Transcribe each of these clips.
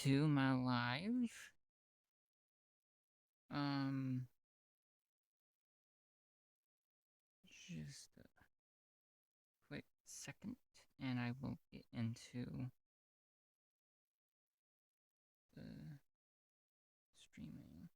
to my live. Um, just a quick second, and I will get into the streaming.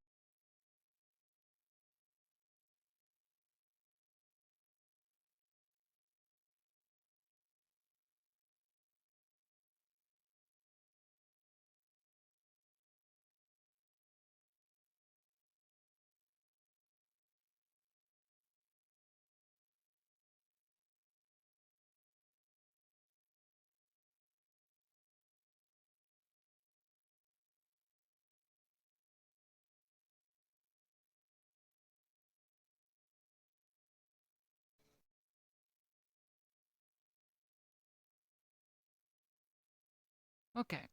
Okay.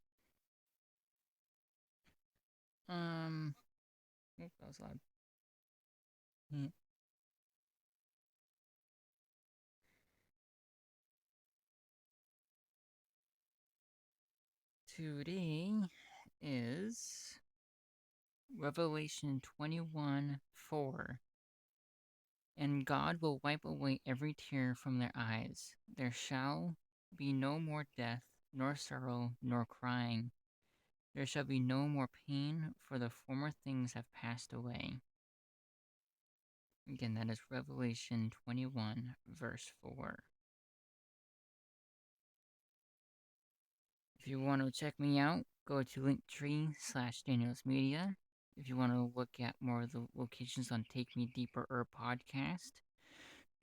Um, that was loud. Hmm. Today is Revelation 21:4. And God will wipe away every tear from their eyes. There shall be no more death, nor sorrow, nor crying. There shall be no more pain, for the former things have passed away. Again, that is Revelation 21, verse 4. If you want to check me out, go to Linktree/Daniels Media. If you want to look at more of the locations on Take Me Deeper podcast,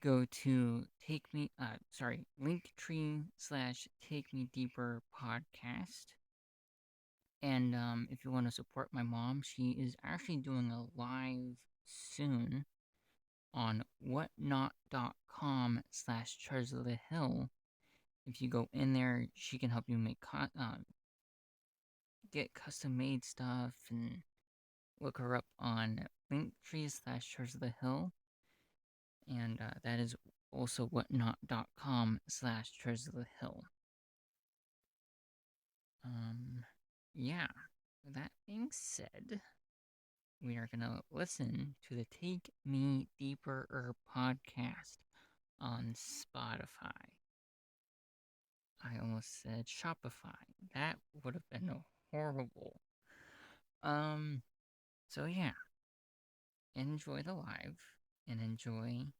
go to Linktree/Take Me Deeper podcast. And if you want to support my mom, she is actually doing a live soon on whatnot.com/Charles of the Hill. If you go in there, she can help you get custom made stuff, and look her up on Linktree/Charles of the Hill. And that is also whatnot.com/Charles of the Hill. Yeah. That being said, we are gonna listen to the Take Me Deeper podcast on Spotify. I almost said Shopify. That would have been horrible. Um, so yeah, enjoy the live and enjoy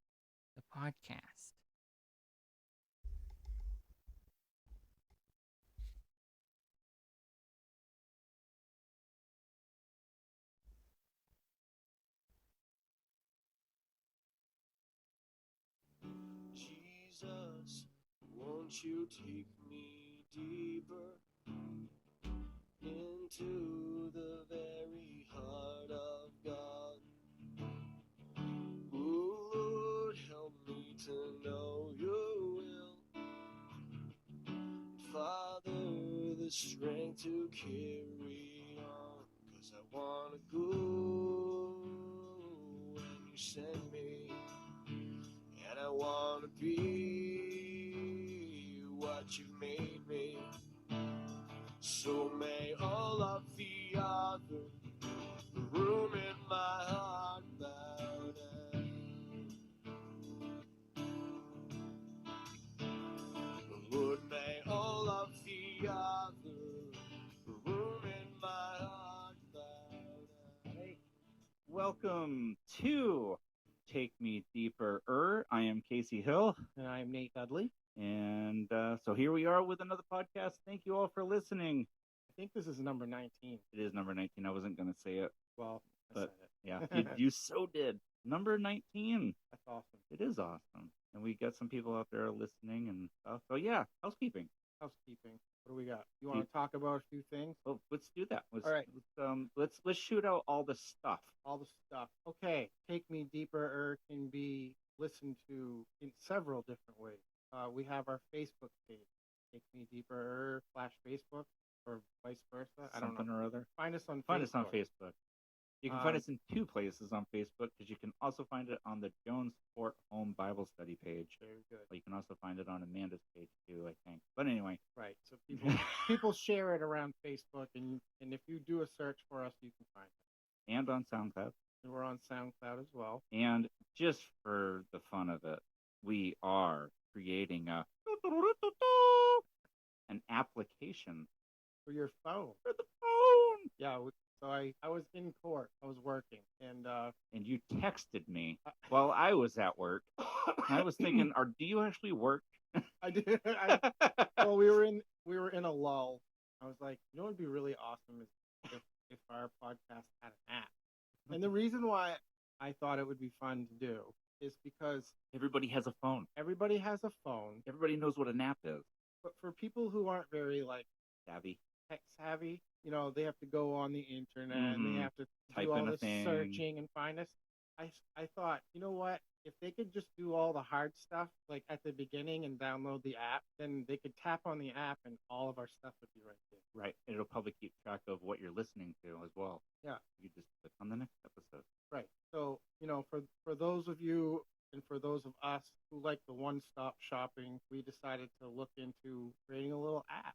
the podcast. Jesus, won't you take me deeper into the very heart of God? Ooh, Lord, help me to know your will. Father, the strength to carry on, 'cause I wanna go when you send me, and I wanna be what you've made me. So may all of the other room in my heart bow down. Lord, may all of the other room in my heart bow down. Hey, welcome to Take Me Deeper. I am Casey Hill. And I'm Nate Dudley. And so here we are with another podcast. Thank you all for listening. I think this is number 19. It is number 19. I wasn't going to say it. Well, I but said yeah, you so did. Number 19. That's awesome. It is awesome. And we got some people out there listening and stuff. So yeah, housekeeping. Housekeeping. What do we got? You want to talk about a few things? Well, let's do that. All right. Let's shoot out all the stuff. All the stuff. Okay. Take Me Deeper can be listened to in several different ways. We have our Facebook page, Take Me Deeper /Facebook, or vice versa. I don't know. Something or other. Find us on Find Facebook. us on Facebook. You can find us in two places on Facebook, because you can also find it on the Jones Fort Home Bible Study page. Very good. You can also find it on Amanda's page too, I think. But anyway, Right. So people share it around Facebook, and if you do a search for us, you can find it. And on SoundCloud. And we're on SoundCloud as well. And just for the fun of it, we are creating an application For your phone. for the phone. Yeah. So I was in court. I was working, and you texted me while I was at work. I was thinking, do you actually work? I did. Well, we were in a lull. I was like, you know, what would be really awesome is if our podcast had an app. And the reason why I thought it would be fun to do is because everybody has a phone. Everybody has a phone. Everybody knows what an app is. But for people who aren't very savvy, tech savvy, you know, they have to go on the internet and they have to type do all in a this thing. searching and find us. I thought, you know what? If they could just do all the hard stuff like at the beginning and download the app, then they could tap on the app and all of our stuff would be right there. Right. It'll probably keep track of what you're listening to as well. Yeah. You just click on the next episode. Right. So, you know, for those of you and for those of us who like the one-stop shopping, we decided to look into creating a little app.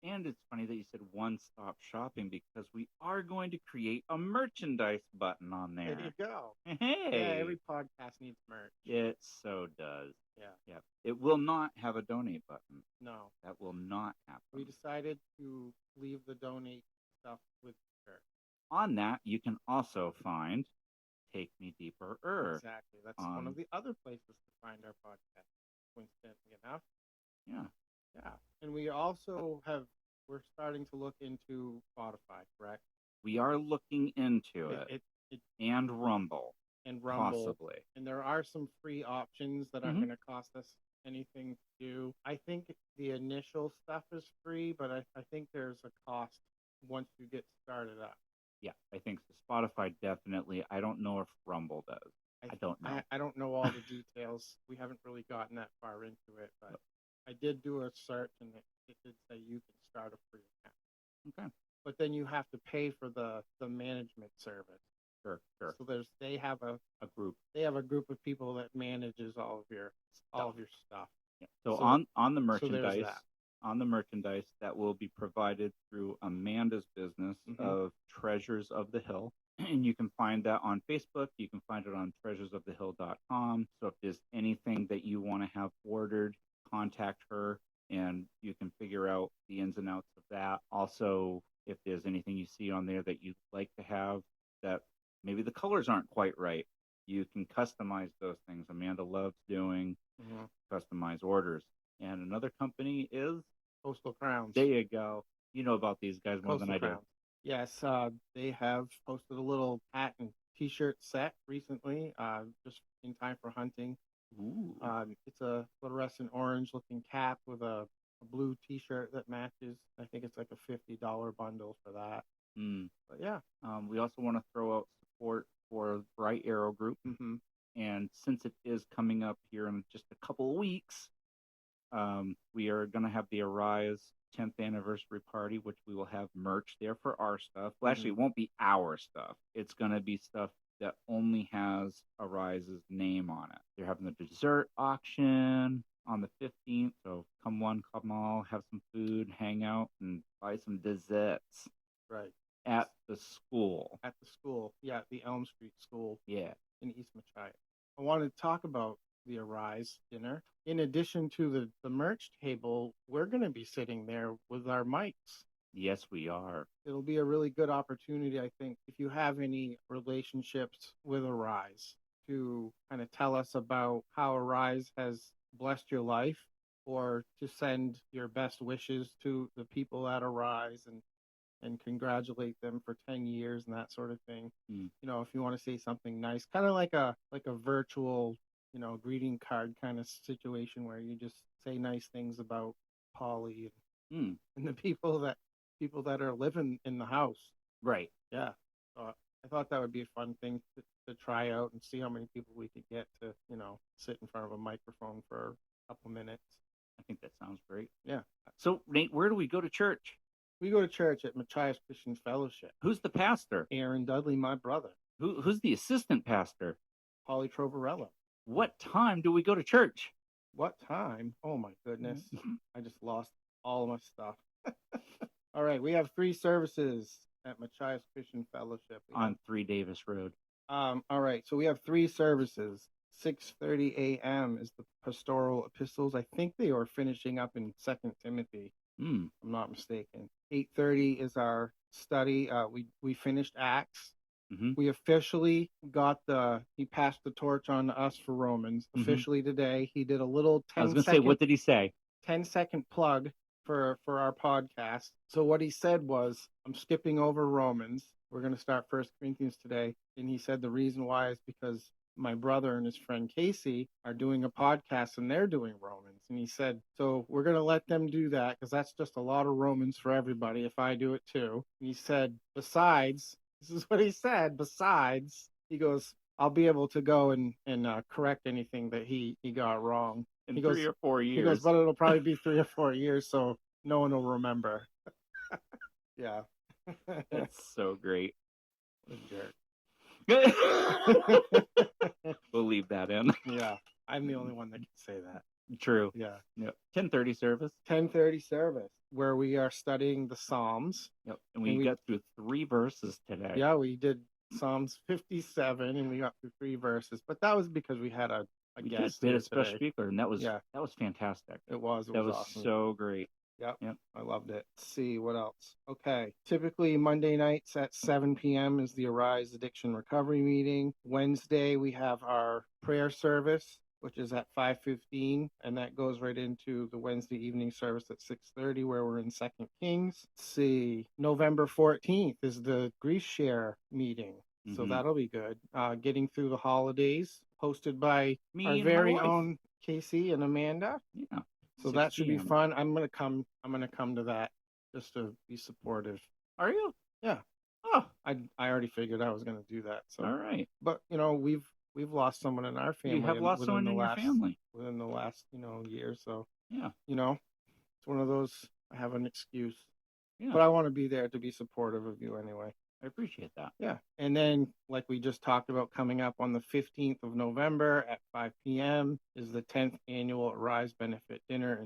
And it's funny that you said one-stop shopping, because we are going to create a merchandise button on there. There you go. Hey. Yeah, every podcast needs merch. It so does. Yeah. It will not have a donate button. No. That will not happen. We decided to leave the donate stuff with her. On that, you can also find Take Me Deeper-er. Exactly. That's one of the other places to find our podcast, coincidentally enough. Yeah. Yeah. And we also we're starting to look into Spotify, correct? We are looking into it. And Rumble. And Rumble. Possibly. And there are some free options that aren't going to cost us anything to do. I think the initial stuff is free, but I think there's a cost once you get started up. Yeah, I think so. Spotify definitely. I don't know if Rumble does. I don't know. I don't know all the details. We haven't really gotten that far into it, but I did do a search, and it did say you can start a free account. Okay. But then you have to pay for the management service. Sure. So they have a group. They have a group of people that manages all of your stuff. Yeah. So on the merchandise, that will be provided through Amanda's business of Treasures of the Hill. And you can find that on Facebook. You can find it on treasuresofthehill.com. So if there's anything that you want to have ordered, contact her, and you can figure out the ins and outs of that. Also, if there's anything you see on there that you'd like to have that maybe the colors aren't quite right, you can customize those things. Amanda loves doing customized orders. And another company is Coastal Crowns. There you go. You know about these guys more than I do. Yes, they have posted a little hat and T-shirt set recently, just in time for hunting. Ooh. It's a fluorescent orange-looking cap with a blue T-shirt that matches. I think it's like a $50 bundle for that. But yeah. We also want to throw out support for Bright Arrow Group. And since it is coming up here in just a couple of weeks, we are going to have the Arise 10th anniversary party, which we will have merch there for our stuff. Well, actually, it won't be our stuff. It's going to be stuff that only has Arise's name on it. They're having the dessert auction on the 15th. So come one, come all, have some food, hang out, and buy some desserts. Right. At the school. At the school. Yeah, the Elm Street School. Yeah. In East Machias. I wanted to talk about the Arise dinner. In addition to the merch table, we're going to be sitting there with our mics. Yes, we are. It'll be a really good opportunity, I think, if you have any relationships with Arise, to kind of tell us about how Arise has blessed your life, or to send your best wishes to the people at Arise and congratulate them for 10 years and that sort of thing. You know, if you want to say something nice, kind of like a virtual, you know, greeting card kind of situation where you just say nice things about Polly and the people that are living in the house. Right. Yeah. So I thought that would be a fun thing to try out and see how many people we could get to, you know, sit in front of a microphone for a couple minutes. I think that sounds great. Yeah. So, Nate, where do we go to church? We go to church at Machias Christian Fellowship. Who's the pastor? Aaron Dudley, my brother. Who's the assistant pastor? Holly Trovarello. What time do we go to church? What time? Oh my goodness. I just lost all of my stuff. All right, we have 3 services at Machias Christian Fellowship. On 3 Davis Road. All right, so we have 3 services. 6:30 a.m. is the pastoral epistles. I think they are finishing up in 2 Timothy. I'm not mistaken. 8:30 is our study. We finished Acts. We officially got he passed the torch on to us for Romans. Officially today, he did a little 10 I was going to say, what did he say? 10-second plug for our podcast. So what he said was, I'm skipping over Romans. We're going to start 1 Corinthians today. And he said the reason why is because my brother and his friend Casey are doing a podcast and they're doing Romans. And he said, so we're going to let them do that because that's just a lot of Romans for everybody if I do it too. And he said, besides, this is what he said, besides, he goes, I'll be able to go and correct anything that he got wrong. In 3 or 4 years. He goes, but it'll probably be 3 or 4 years, so no one will remember. Yeah. That's so great. What a jerk. We'll leave that in. Yeah, I'm the only one that can say that. True. Yeah. Yep. 10:30 service. 10:30 service, where we are studying the Psalms. Yep. And we got through 3 verses today. Yeah, we did Psalms 57, and we got through 3 verses. But that was because we had a guest. We had a special speaker, and that was fantastic. It was awesome. So great. Yep. I loved it. Let's see what else. Okay. Typically Monday nights at 7 p.m. is the Arise Addiction Recovery meeting. Wednesday we have our prayer service, which is at 5:15, and that goes right into the Wednesday evening service at 6:30, where we're in 2 Kings. Let's see. November 14th is the Grief Share meeting. So that'll be good. Getting through the holidays, hosted by our very own Casey and Amanda. Yeah. So that should be fun. I'm gonna come to that just to be supportive. Are you? Yeah. Oh, I already figured I was gonna do that. So all right. But we've lost someone in our family. You have lost someone in your family within the last year. So yeah. It's one of those. I have an excuse. Yeah. But I want to be there to be supportive of you anyway. I appreciate that. Yeah. And then, like we just talked about, coming up on the 15th of November at 5 p.m. is the 10th annual Rise Benefit Dinner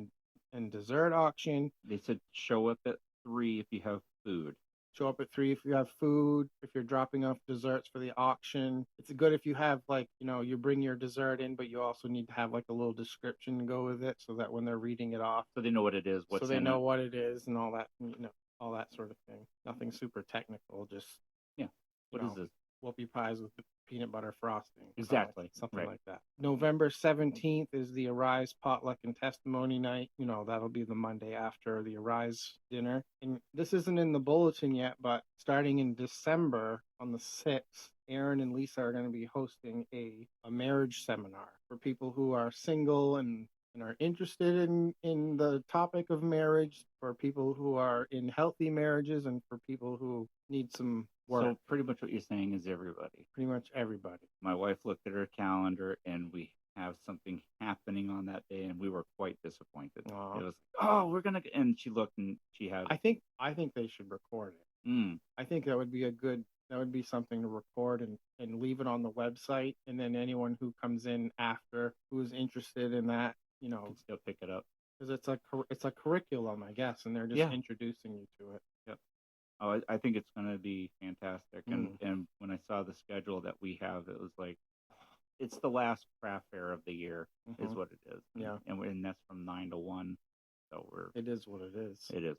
and Dessert Auction. They said show up at 3 if you have food. Show up at 3 if you have food, if you're dropping off desserts for the auction. It's good if you have, you bring your dessert in, but you also need to have, a little description to go with it so that when they're reading it off. So they know what it is, so they know what it is and all that, all that sort of thing. Nothing super technical, just what is this? Whoopie pies with peanut butter frosting. Exactly. Something like that. November 17th is the Arise Potluck and Testimony Night. That'll be the Monday after the Arise dinner. And this isn't in the bulletin yet, but starting in December on the 6th, Aaron and Lisa are going to be hosting a marriage seminar for people who are single and are interested in the topic of marriage, for people who are in healthy marriages, and for people who need some work. So pretty much what you're saying is everybody. Pretty much everybody. My wife looked at her calendar, and we have something happening on that day, and we were quite disappointed. It was, we're gonna, and she looked, and she had. I think they should record it. I think that would be something to record and leave it on the website, and then anyone who comes in after who's interested in that, can still pick it up, because it's a curriculum, I guess, and they're just introducing you to it. Yep. Oh, I think it's going to be fantastic. And when I saw the schedule that we have, it was like, it's the last craft fair of the year, is what it is. Yeah. And that's from 9 to 1. So it is what it is. It is.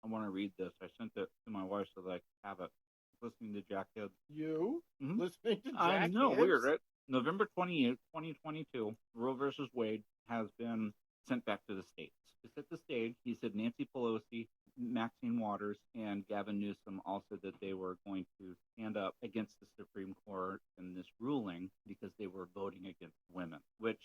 I want to read this. I sent it to my wife so that I could have it. Listening to Jack Hibbs. You? Listening to Jack I know, Hibbs? weird, right? November 28th, 2022, Roe versus Wade has been sent back to the states. To set the stage, he said Nancy Pelosi, Maxine Waters, and Gavin Newsom all said that they were going to stand up against the Supreme Court in this ruling because they were voting against women, which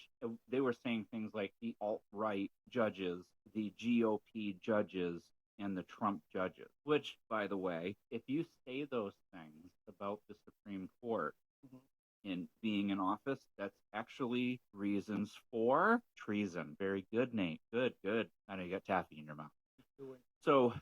they were saying things like the alt-right judges, the GOP judges, and the Trump judges, which, by the way, if you say those things about the Supreme Court in being in office, that's actually reasons for treason. Very good, Nate. Good. I know you got taffy in your mouth. So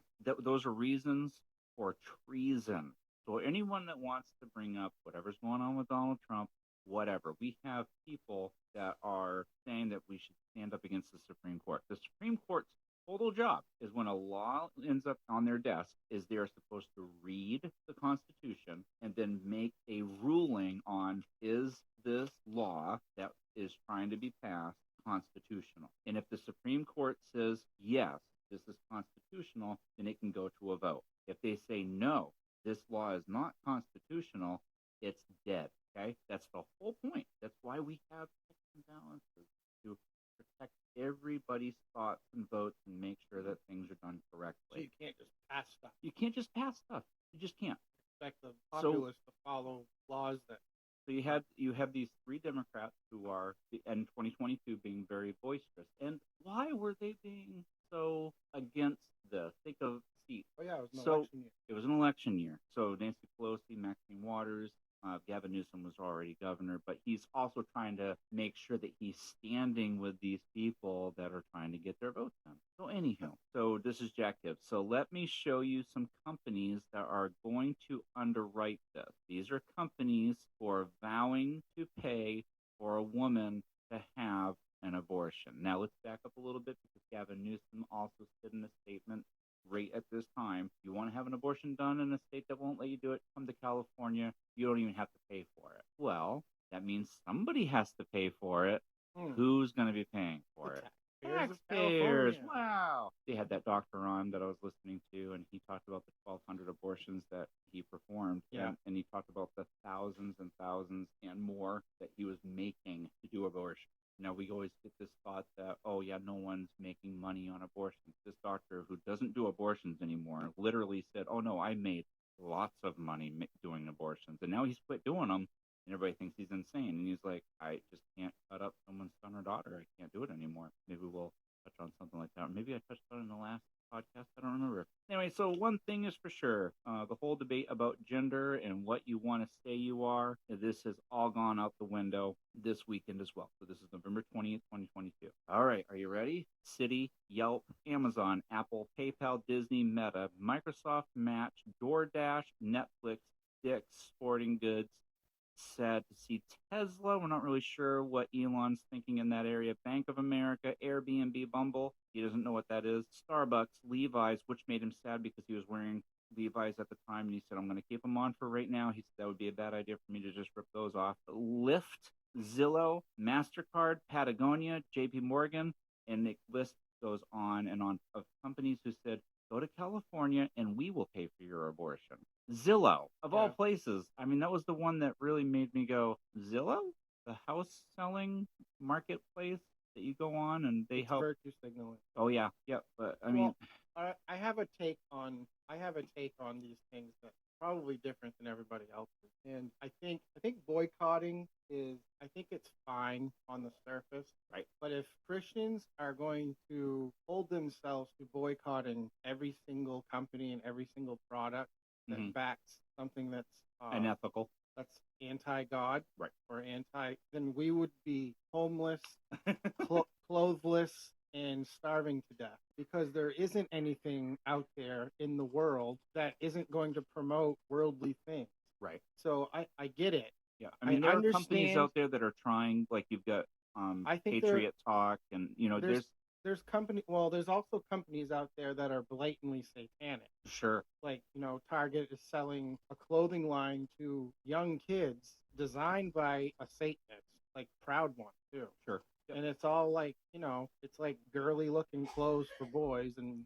those are reasons for treason. So anyone that wants to bring up whatever's going on with Donald Trump, whatever, we have people that are saying that we should stand up against the Supreme Court. The Supreme Court's total job is when a law ends up on their desk is they're supposed to read the Constitution and then make a ruling on, is this law that is trying to be passed constitutional? And if the Supreme Court says yes, this is constitutional, then it can go to a vote. If they say no, this law is not constitutional, it's dead. Okay, that's the whole point. That's why we have checks and balances, to protect everybody's thoughts and votes and make sure that things are done correctly. So you can't just pass stuff. You can't just pass stuff. You just can't expect the populace to follow laws that. So you have these three Democrats who are in 2022 being very boisterous. And why were they being so against this? Think of seats. Oh yeah, it was an election year. It was an election year. So Nancy Pelosi, Maxine Waters, Gavin Newsom was already governor, but he's also trying to make sure that he's standing with these people that are trying to get their votes done. So anyhow, so this is Jack Gibbs. So let me show you some companies that are going to underwrite this. These are companies who are vowing to pay for a woman to have an abortion. Now let's back up a little bit, because Gavin Newsom also said in a statement right at this time, you want to have an abortion done in a state that won't let you do it, come to California. You don't even have to pay for it. Well, that means somebody has to pay for it. Who's going to be paying for it? Taxpayers. Wow. They had that doctor on that I was listening to, and he talked about the 1,200 abortions that he performed. Yeah. And he talked about the thousands and thousands and more that he was making to do abortion. Now, we always get this thought that, oh, yeah, no one's making money on abortions. This doctor who doesn't do abortions anymore literally said, oh, no, I made lots of money doing abortions. And now he's quit doing them, and everybody thinks he's insane. And he's like, I just can't cut up someone's son or daughter. I can't do it anymore. Maybe we'll touch on something like that. Or maybe I touched on it in the last podcast. I don't remember. Anyway, so one thing is for sure, the whole debate about gender and what you want to say you are, this has all gone out the window this weekend as well. So this is November 20th, 2022. All right, are you ready? Citi, Yelp, Amazon, Apple, PayPal, Disney, Meta, Microsoft, Match, DoorDash, Netflix, Dick's Sporting Goods. Sad to see Tesla. We're not really sure what Elon's thinking in that area. Bank of America, Airbnb, Bumble. He doesn't know what that is. Starbucks, Levi's, which made him sad because he was wearing Levi's at the time, and he said, I'm going to keep them on for right now. He said that would be a bad idea for me to just rip those off. Lyft, Zillow, MasterCard, Patagonia, JP Morgan, and the list goes on and on of companies who said, go to California and we will pay for your abortion. Zillow, of all places. I mean, that was the one that really made me go, Zillow? The house selling marketplace that you go on and they help. Virtue signaling. Oh, yeah. Yeah. But I mean, I have a take on these things that's probably different than everybody else's. And I think boycotting it's fine on the surface. Right. But if Christians are going to hold themselves to boycotting every single company and every single product that backs something that's unethical, that's anti-God, right, or then we would be homeless, clothless, and starving to death, because there isn't anything out there in the world that isn't going to promote worldly things. Right. So I get it. Yeah. I mean, there are companies out there that are trying, like you've got Patriot Talk, and there's also companies out there that are blatantly satanic. Sure. Like, Target is selling a clothing line to young kids designed by a Satanist, like Proud One too. Sure. Yep. And it's all like, it's like girly looking clothes for boys and,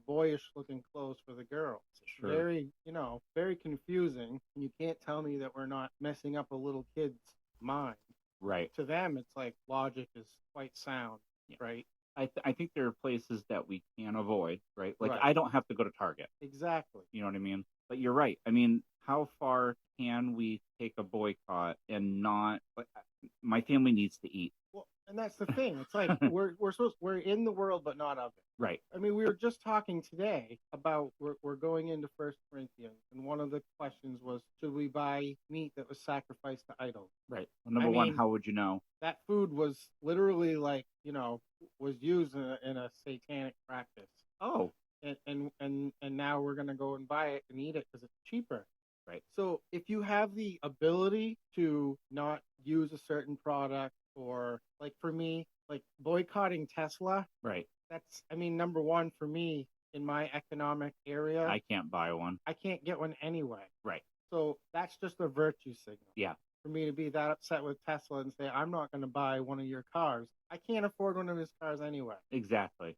boyish looking clothes for the girls. Sure. Very, very confusing. And you can't tell me that we're not messing up a little kid's mind. Right. To them, it's like logic is quite sound, right? I think there are places that we can avoid, right? Like, right. I don't have to go to Target. Exactly. You know what I mean? But you're right. I mean, how far can we take a boycott and not? Like, my family needs to eat. Well, and that's the thing. It's like we're in the world, but not of it. Right. I mean, we were just talking today about we're going into 1 Corinthians, and one of the questions was, should we buy meat that was sacrificed to idols? Right. Well, number one, how would you know? That food was literally like, was used in a satanic practice. Oh. And and now we're gonna go and buy it and eat it because it's cheaper. Right. So if you have the ability to not use a certain product, or like for me, like boycotting Tesla, Right. that's, I mean, number one for me in my economic area, I can't buy one. I can't get one anyway. Right. So that's just a virtue signal. Yeah. For me to be that upset with Tesla and say, I'm not going to buy one of your cars. I can't afford one of his cars anyway. Exactly.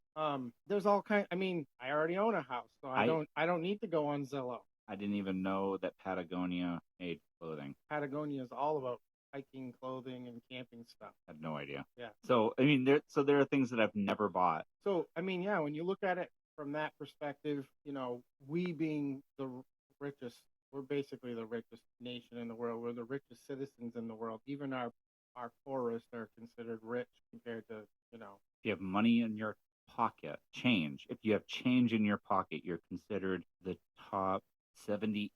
There's all kind. I mean, I already own a house, so I don't need to go on Zillow. I didn't even know that Patagonia made clothing. Patagonia is all about hiking, clothing, and camping stuff. I had no idea. Yeah. So I mean, there are things that I've never bought. So I mean, yeah, when you look at it from that perspective, we being the richest, we're basically the richest nation in the world. We're the richest citizens in the world. Even our poorest are considered rich compared to, If you have money in your pocket, change. If you have change in your pocket, you're considered the top 78%.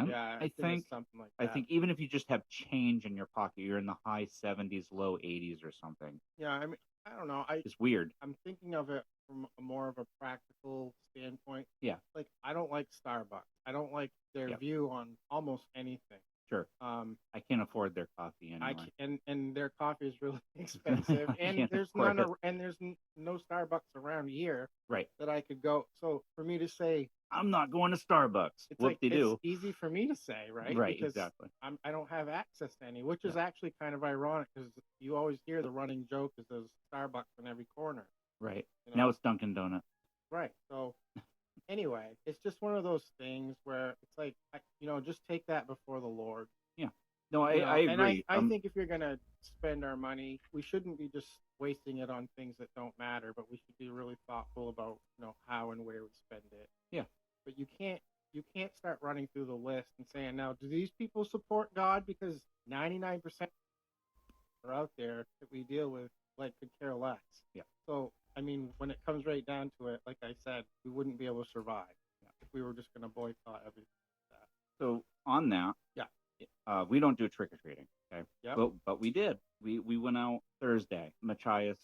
Yeah, I think it's something like that. I think even if you just have change in your pocket, you're in the high 70s, low 80s or something. Yeah, I mean, I don't know. It's weird. I'm thinking of it from more of a practical standpoint. Yeah. Like, I don't like Starbucks. I don't like their view on almost anything. Sure. I can't afford their coffee anyway. And their coffee is really expensive. And there's no Starbucks around here. Right. That I could go. So for me to say, I'm not going to Starbucks. It's easy for me to say, right? Right, because exactly. I don't have access to any, which is actually kind of ironic because you always hear the running joke is there's Starbucks in every corner. Right. Now it's Dunkin' Donuts. Right. So anyway, it's just one of those things where it's like, just take that before the Lord. Yeah. No, I agree. And I think if you're going to spend our money, we shouldn't be just wasting it on things that don't matter, but we should be really thoughtful about, how and where we spend it. Yeah. But you can't start running through the list and saying, now, do these people support God? Because 99% are out there that we deal with, like, could care less. Yeah. So, I mean, when it comes right down to it, like I said, we wouldn't be able to survive if we were just going to boycott everything like that. So on that, we don't do trick or treating, okay? Yep. But we did. We went out Thursday. Machias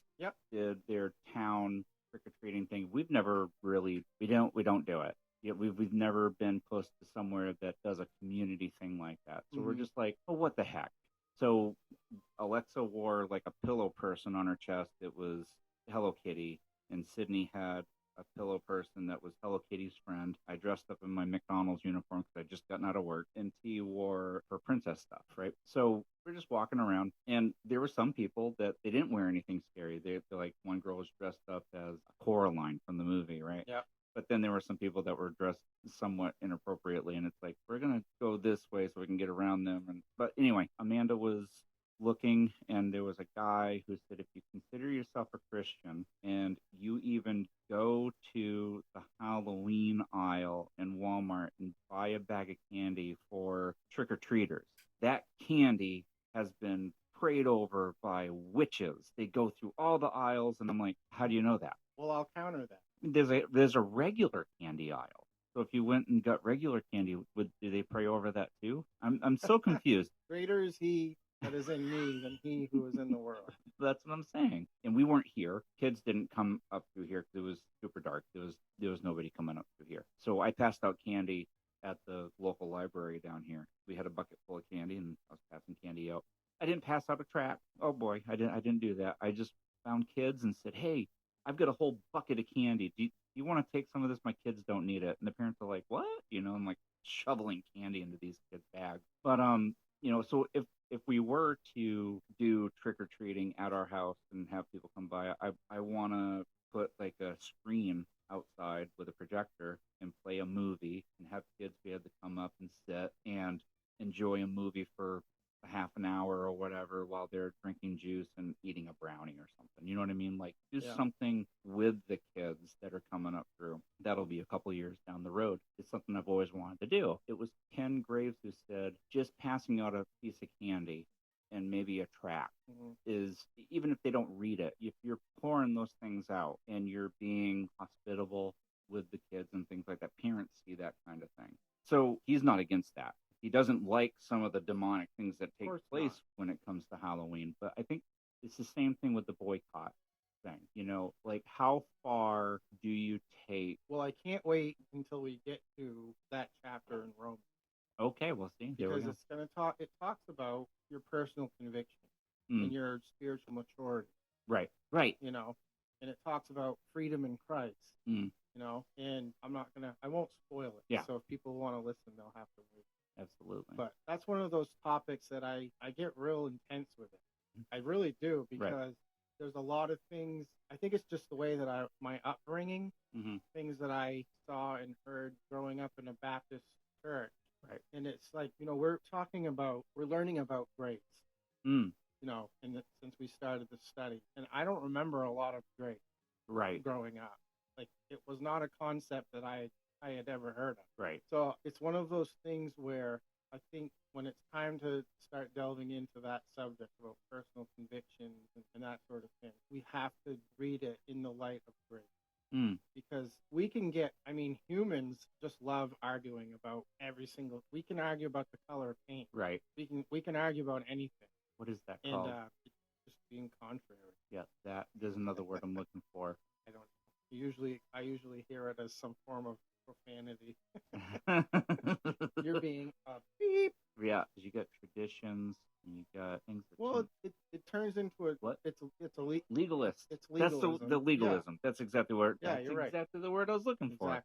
did their town trick or treating thing. We've never really we don't do it. Yeah, we've never been close to somewhere that does a community thing like that. So we're just like, oh, what the heck? So Alexa wore like a pillow person on her chest. It was Hello Kitty, and Sydney had a pillow person that was Hello Kitty's friend. I dressed up in my McDonald's uniform because I just gotten out of work, and T wore her princess stuff, right? So we're just walking around, and there were some people that they didn't wear anything scary. They're like, one girl was dressed up as Coraline from the movie, right? Yeah. But then there were some people that were dressed somewhat inappropriately, and it's like, we're gonna go this way so we can get around them. But anyway, Amanda was looking, and there was a guy who said, if you consider yourself a Christian and you even go to the Halloween aisle in Walmart and buy a bag of candy for trick-or-treaters, that candy has been prayed over by witches. They go through all the aisles, and I'm like, how do you know that? Well, I'll counter that. There's a regular candy aisle. So if you went and got regular candy, do they pray over that too? I'm so confused. Greater is he that is in me than he who is in the world. That's what I'm saying. And we weren't here. Kids didn't come up through here because it was super dark. There was nobody coming up through here. So I passed out candy at the local library down here. We had a bucket full of candy, and I was passing candy out. I didn't pass out a tract. Oh boy, I didn't do that. I just found kids and said, hey, I've got a whole bucket of candy. Do you want to take some of this? My kids don't need it. And the parents are like, what? I'm like shoveling candy into these kids' bags. But, so if we were to do trick-or-treating at our house and have people come by, I want to put like a screen outside with a projector and play a movie and have kids be able to come up and sit and enjoy a movie for a half an hour or whatever while they're drinking juice and eating a brownie or something. You know what I mean? Like, do something with the kids that are coming up through. That'll be a couple years down the road. It's something I've always wanted to do. It was Ken Graves who said just passing out a piece of candy and maybe a tract is, even if they don't read it, if you're pouring those things out and you're being hospitable with the kids and things like that, parents see that kind of thing. So he's not against that. He doesn't like some of the demonic things that take place when it comes to Halloween. But I think it's the same thing with the boycott. thing? Like how far do you take? Well, I can't wait until we get to that chapter in Romans. Okay, we'll see. Because it's going to talk. It talks about your personal conviction and your spiritual maturity. Right. And it talks about freedom in Christ. And I won't spoil it. Yeah. So if people want to listen, they'll have to wait. Absolutely. But that's one of those topics that I get real intense with it. I really do, because there's a lot of things. I think it's just the way that my upbringing, things that I saw and heard growing up in a Baptist church. Right. And it's like, we're learning about grace, and since we started the study. And I don't remember a lot of grace growing up. Like, it was not a concept that I had ever heard of. Right. So it's one of those things where I think when it's time to start delving into that subject about personal convictions and that sort of thing, we have to read it in the light of grace. Because we can humans just love arguing about we can argue about the color of paint. Right. We can argue about anything. What is that called? And it's just being contrary. Yeah, there's another word I'm looking for. I don't know. I usually hear it as some form of profanity. You're being a beep. Yeah, because you got traditions and you got things. It turns into a what? It's a legalist. It's legalism. That's the legalism. Yeah. That's exactly what. Yeah, that's you're right. Exactly the word I was looking for.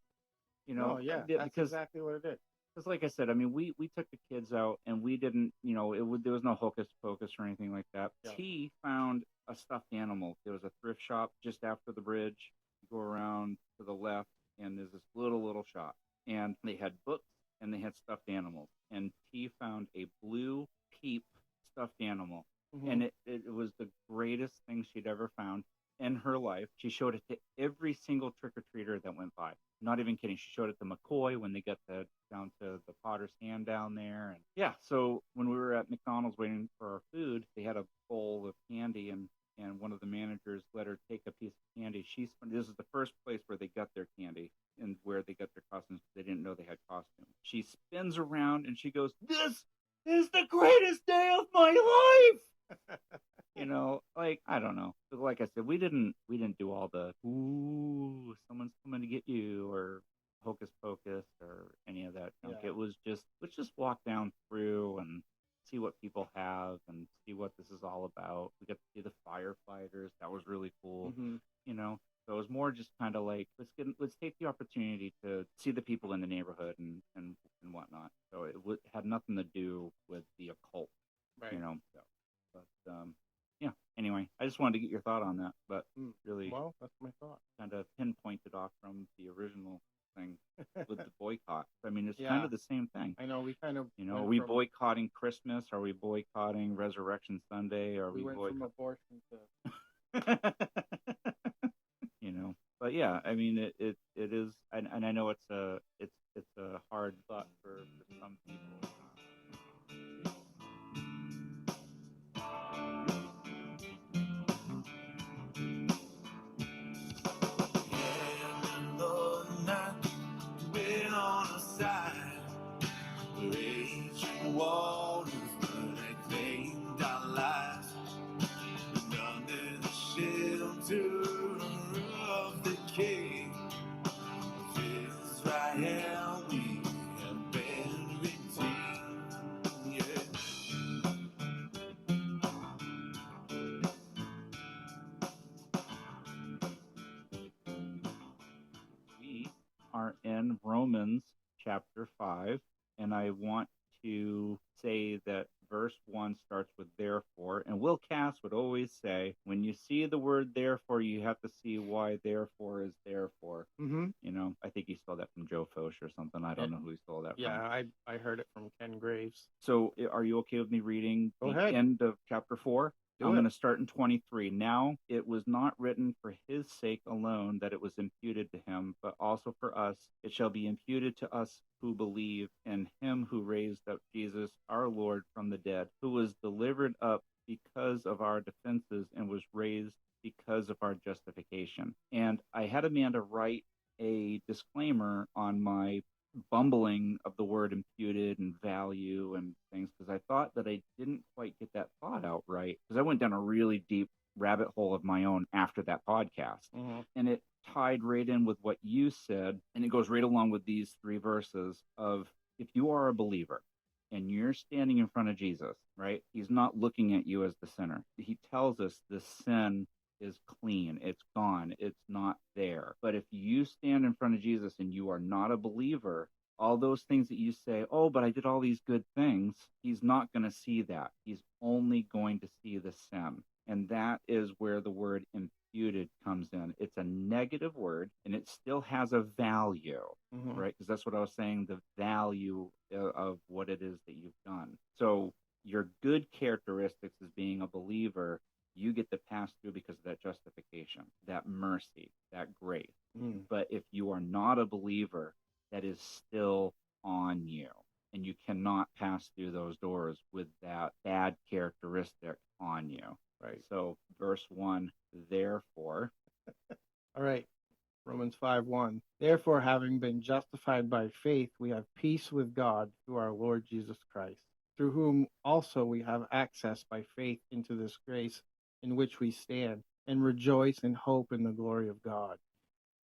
That's exactly what it is. Because, like I said, we took the kids out and we didn't, there was no hocus pocus or anything like that. Yeah. T found a stuffed animal. There was a thrift shop just after the bridge. You go around to the left, and there's this little shop, and they had books and they had stuffed animals. And T found a blue Peep stuffed animal, and it was the greatest thing she'd ever found in her life. She showed it to every single trick-or-treater that went by. Not even kidding. She showed it to McCoy when they got down to the Potter's Hand down there. And yeah, so when we were at McDonald's waiting for our food, they had a bowl of candy, and one of the managers let her take a piece of candy. This is the first place where they got their candy and where they got their costumes. They didn't know they had costumes. She spins around and she goes, "This is the greatest day of my life." Like, I don't know. But like I said, we didn't do all the "ooh, someone's coming to get you" or hocus pocus or any of that junk. Yeah. It was just, let's just walk down through and see what people have and see what this is all about. We got to see the firefighters. That was really cool. So it was more just kind of like, let's take the opportunity to see the people in the neighborhood and whatnot. So it had nothing to do with the occult, right? So, but yeah. Anyway, I just wanted to get your thought on that, but really, well, that's my thought. Kind of pinpointed off from the original thing with the boycott. I mean, it's kind of the same thing. I know, we kind of, are we boycotting Christmas? Are we boycotting Resurrection Sunday? Are we went from abortion to But yeah, I mean, it is, and I know it's a hard thought for some people. Waters, but they claimed our lives. Under the shelter of the King of Israel, we have been redeemed. Yeah. We are in Romans chapter 5, and I want to say that verse 1 starts with therefore, and Will Cass would always say, when you see the word therefore, you have to see why therefore is therefore. I think he stole that from Joe Foch or something. I don't know who he stole that from. Yeah, I heard it from Ken Graves. So are you okay with me reading Go ahead. End of chapter 4? I'm going to start in 23. Now it was not written for his sake alone that it was imputed to him, but also for us. It shall be imputed to us who believe in him who raised up Jesus, our Lord, from the dead, who was delivered up because of our defenses and was raised because of our justification. And I had Amanda write a disclaimer on my bumbling of the word imputed and value and things, because I thought that I didn't quite get that thought out right, because I went down a really deep rabbit hole of my own after that podcast. verses of if you are a believer and you're standing in front of Jesus, right? He's not looking at you as the sinner. He tells us the sin is clean. It's gone. It's not there. But if you stand in front of Jesus and you are not a believer, all those things that you say, oh, but I did all these good things, he's not going to see that. He's only going to see the sin. And that is where the word imputed comes in. It's a negative word, and it still has a value, right? Because that's what I was saying, the value of what it is that you've done. So your good characteristics as being a believer, you get to pass through because of that justification, that mercy, that grace. But if you are not a believer, that is still on you. And you cannot pass through those doors with that bad characteristic on you. Right. So verse 1, therefore. All right. Romans 5:1. Therefore, having been justified by faith, we have peace with God through our Lord Jesus Christ, through whom also we have access by faith into this grace in which we stand, and rejoice in hope in the glory of God.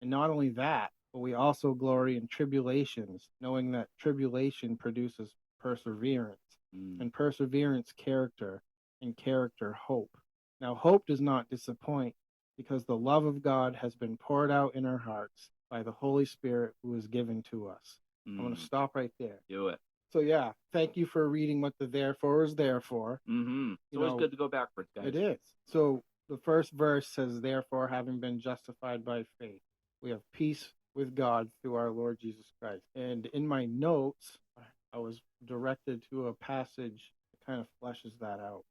And not only that, but we also glory in tribulations, knowing that tribulation produces perseverance, and perseverance character, and character hope. Now hope does not disappoint, because the love of God has been poured out in our hearts by the Holy Spirit who is given to us. I'm going to stop right there. Do it. So yeah, thank you for reading what the therefore is there for. It's always good to go backwards, guys. It is. So the first verse says, therefore, having been justified by faith, we have peace with God through our Lord Jesus Christ. And in my notes, I was directed to a passage that kind of fleshes that out.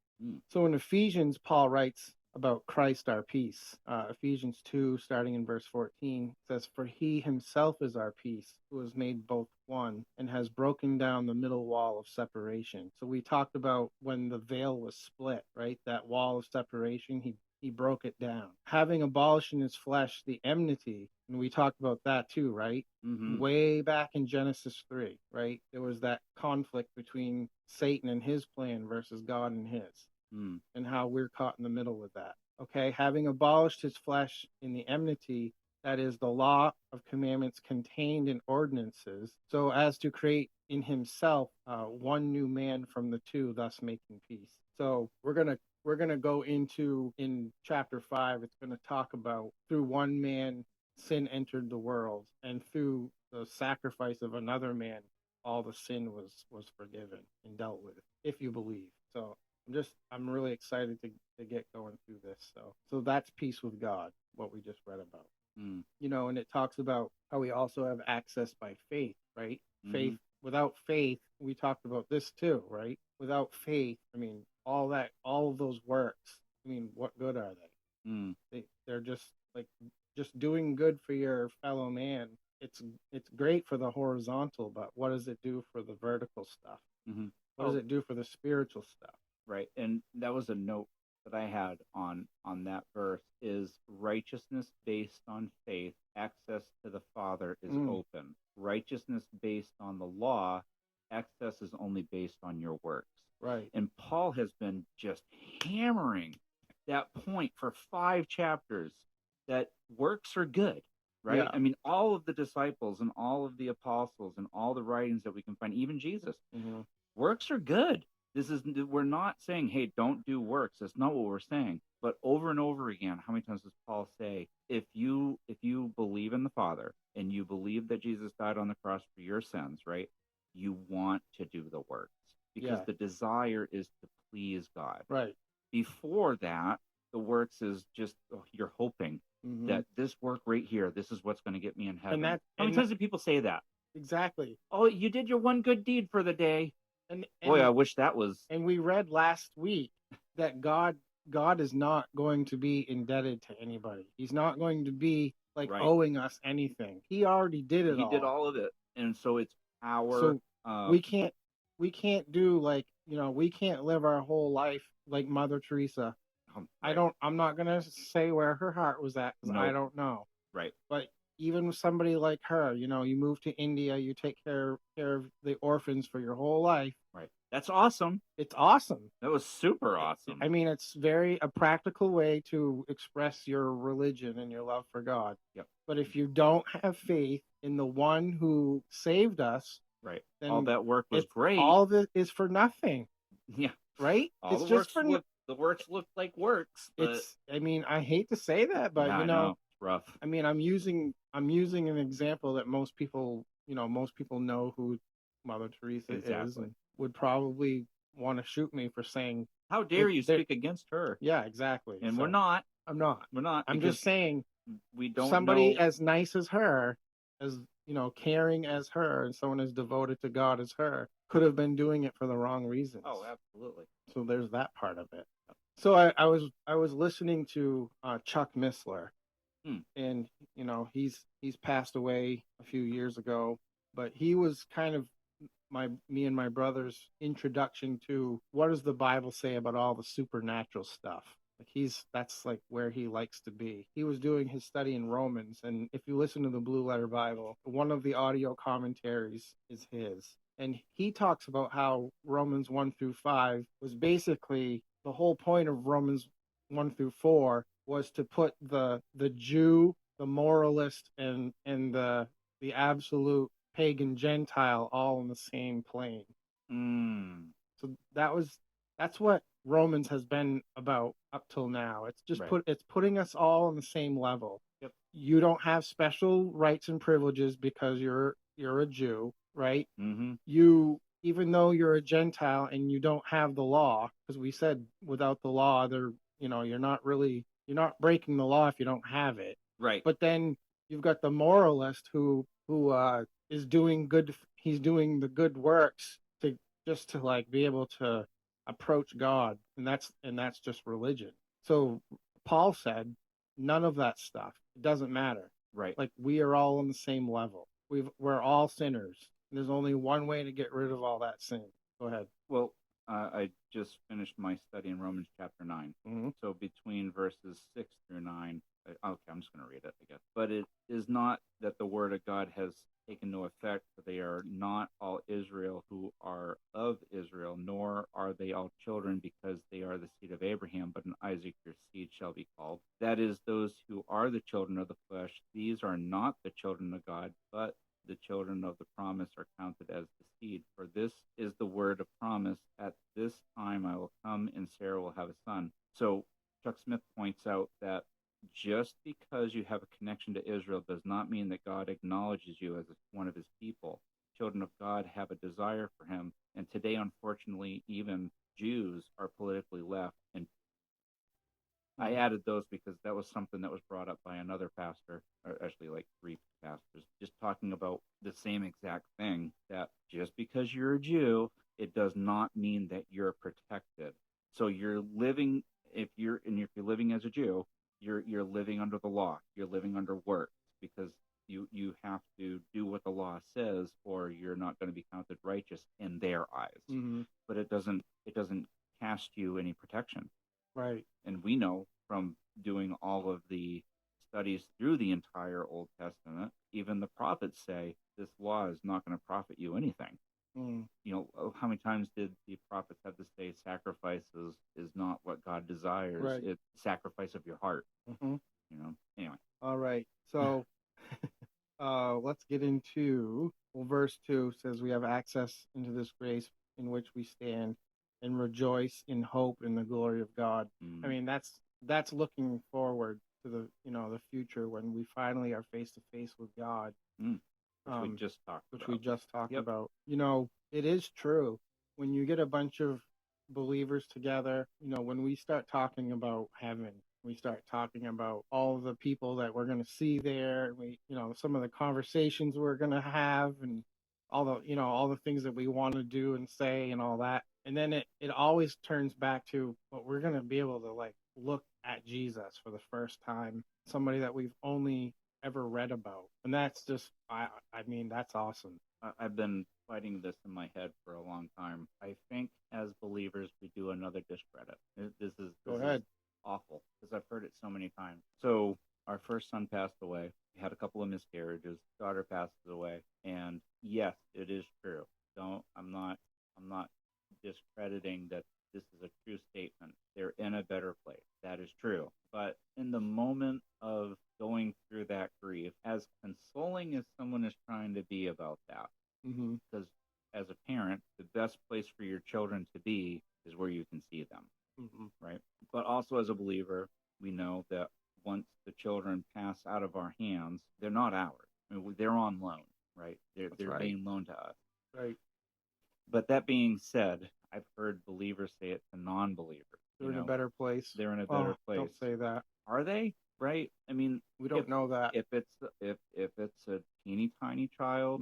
So in Ephesians, Paul writes about Christ our peace. Ephesians 2, starting in verse 14, says, for he himself is our peace, who has made both one and has broken down the middle wall of separation. So we talked about when the veil was split, right? That wall of separation, he broke it down. Having abolished in his flesh the enmity, and we talked about that too, right? Way back in Genesis 3, right? There was that conflict between Satan and his plan versus God and his, and how we're caught in the middle with that. Okay, having abolished his flesh in the enmity, that is the law of commandments contained in ordinances, so as to create in himself one new man from the two, thus making peace. So we're gonna go into, in chapter 5, it's going to talk about through one man sin entered the world, and through the sacrifice of another man all the sin was forgiven and dealt with, if you believe. So I'm really excited to get going through this. So that's peace with God, what we just read about. And it talks about how we also have access by faith, right? Faith. Without faith, we talked about this too, right? Without faith, I mean, all of those works, I mean, what good are they? They're just like just doing good for your fellow man. It's great for the horizontal, but what does it do for the vertical stuff? What does it do for the spiritual stuff? Right. And that was a note that I had on that verse, is righteousness based on faith, access to the Father is open. Righteousness based on the law, access is only based on your works. Right. And Paul has been just hammering that point for 5 chapters, that works are good, right? Yeah. I mean, all of the disciples and all of the apostles and all the writings that we can find, even Jesus, works are good. We're not saying, hey, don't do works. That's not what we're saying. But over and over again, how many times does Paul say, if you believe in the Father and you believe that Jesus died on the cross for your sins, right? You want to do the works, because the desire is to please God. Right. Before that, the works is just, you're hoping that this work right here, this is what's going to get me in heaven. How many times do people say that? Exactly. Oh, you did your one good deed for the day. And boy, I wish that was. And we read last week that God is not going to be indebted to anybody. He's not going to be owing us anything. He already did it all. He did all of it. And so it's our. So we can't do we can't live our whole life like Mother Teresa. Right. I'm not going to say where her heart was at, because I don't know. Right. But even with somebody like her, you move to India, you take care of the orphans for your whole life. Right. That's awesome. It's awesome. That was super awesome. I mean, it's a practical way to express your religion and your love for God. Yep. But if you don't have faith in the one who saved us, right, then all that work was great. All of it is for nothing. Yeah, right. All it's the just works for the works look like works, but it's. I mean, I hate to say that, but yeah, I know it's rough. I mean, I'm using an example that most people know who Mother Teresa is, and would probably want to shoot me for saying, how dare you speak against her? Yeah, exactly. And So, we're not. I'm not. We're not. I'm just saying, we don't somebody know. as nice as her, as caring as her, and someone as devoted to God as her, could have been doing it for the wrong reasons. Oh, absolutely. So there's that part of it. So I was listening to Chuck Missler, and he's passed away a few years ago, but he was kind of me and my brother's introduction to what does the Bible say about all the supernatural stuff. Like that's like where he likes to be. He was doing his study in Romans, and if you listen to the Blue Letter Bible, one of the audio commentaries is his. And he talks about how Romans 1 through 5 was basically the whole point of Romans 1 through 4 was to put the Jew, the moralist, and the absolute pagan Gentile all in the same plane. So that's what Romans has been about up till now. It's just it's putting us all on the same level. Yep. You don't have special rights and privileges because you're a Jew, right? Mm-hmm. You, even though you're a Gentile and you don't have the law, because we said without the law, you're not breaking the law if you don't have it. Right. But then you've got the moralist who is doing good. He's doing the good works to like be able to approach God, and that's just religion. So Paul said, none of that stuff. It doesn't matter. Right. Like, we are all on the same level. We're all sinners. There's only one way to get rid of all that sin. Go ahead. Well, I just finished my study in Romans chapter 9. Mm-hmm. So between verses 6 through 9, okay, I'm just going to read it, I guess. But it is not that the word of God has taken no effect, for they are not all Israel who are of Israel, nor are they all children, because they are the seed of Abraham, but in Isaac your seed shall be called. That is, those who are the children of the flesh, these are not the children of God, but the children of the promise are counted as the seed. For this is the word of promise, at this time I will come, and Sarah will have a son. So Chuck Smith points out that just because you have a connection to Israel does not mean that God acknowledges you as one of his people. Children of God have a desire for him, and today, unfortunately, even Jews are politically left. And I added those because that was something that was brought up by another pastor, or actually like 3 pastors, just talking about the same exact thing, that just because you're a Jew, it does not mean that you're protected. So you're living, if you're living as a Jew, you're living under the law. You're living under works, because you have to do what the law says, or you're not going to be counted righteous in their eyes. Mm-hmm. But it doesn't cast you any protection. Right. And we know from doing all of the studies through the entire Old Testament, even the prophets say this law is not going to profit you anything. How many times did the prophets have to say sacrifices is not what God desires? Right. It's sacrifice of your heart. Mm-hmm. Anyway. All right. So let's get into, verse 2 says we have access into this grace in which we stand and rejoice in hope in the glory of God. I mean, that's looking forward to the future when we finally are face to face with God. Which we just talked about. It is true. When you get a bunch of believers together, when we start talking about heaven, we start talking about all the people that we're going to see there. Some of the conversations we're going to have, and all the things that we want to do and say and all that. And then it always turns back to what we're going to be able to like look at Jesus for the first time, somebody that we've only ever read about. And that's just, I mean, that's awesome. I've been fighting this in my head for a long time. I think as believers, we do another discredit. This is awful, because I've heard it so many times. So our first son passed away. We had a couple of miscarriages. Daughter passes away. And yes, it is true. I'm not discrediting that this is a true statement. They're in a better place. That is true. But in the moment of going through that grief, as consoling as someone is trying to be about that, because as a parent, the best place for your children to be is where you can see them, right? But also as a believer, we know that once the children pass out of our hands, they're not ours. I mean, they're on loan, right? They're right. being loaned to us. Right. But that being said, I've heard believers say it to non-believers. They're in a better place. They're in a better place. Don't say that. Are they? Right? I mean, we don't know that. If it's a teeny tiny child,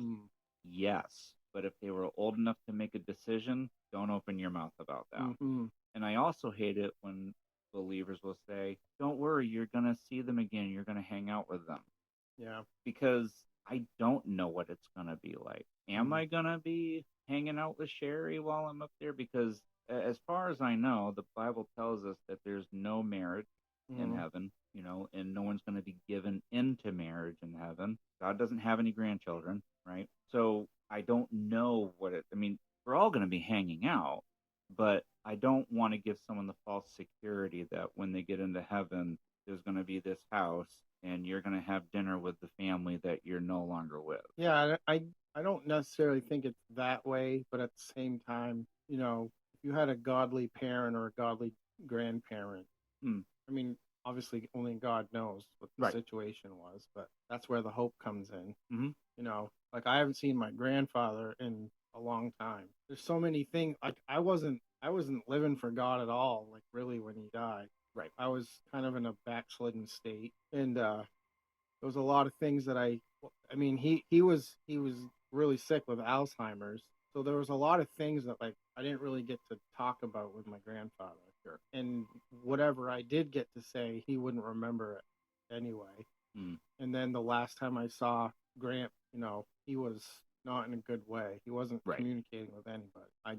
yes. But if they were old enough to make a decision, don't open your mouth about that. And I also hate it when believers will say, "Don't worry, you're gonna see them again. You're gonna hang out with them." Yeah. Because I don't know what it's gonna be like. Am I gonna be hanging out with Sherry while I'm up there? Because as far as I know, the Bible tells us that there's no marriage in heaven, and no one's going to be given into marriage in heaven. God doesn't have any grandchildren, right? So I don't know we're all going to be hanging out, but I don't want to give someone the false security that when they get into heaven, there's going to be this house and you're going to have dinner with the family that you're no longer with. Yeah, I don't necessarily think it's that way, but at the same time, if you had a godly parent or a godly grandparent, I mean, obviously only God knows what the situation was, but that's where the hope comes in. Like I haven't seen my grandfather in a long time. There's so many things. Like I wasn't living for God at all, like really when he died. Right. I was kind of in a backslidden state, and there was a lot of things that I mean, he was really sick with Alzheimer's, so there was a lot of things that like I didn't really get to talk about with my grandfather. Sure. And whatever I did get to say, he wouldn't remember it anyway. And then the last time I saw Grant, he was not in a good way. He wasn't communicating with anybody. I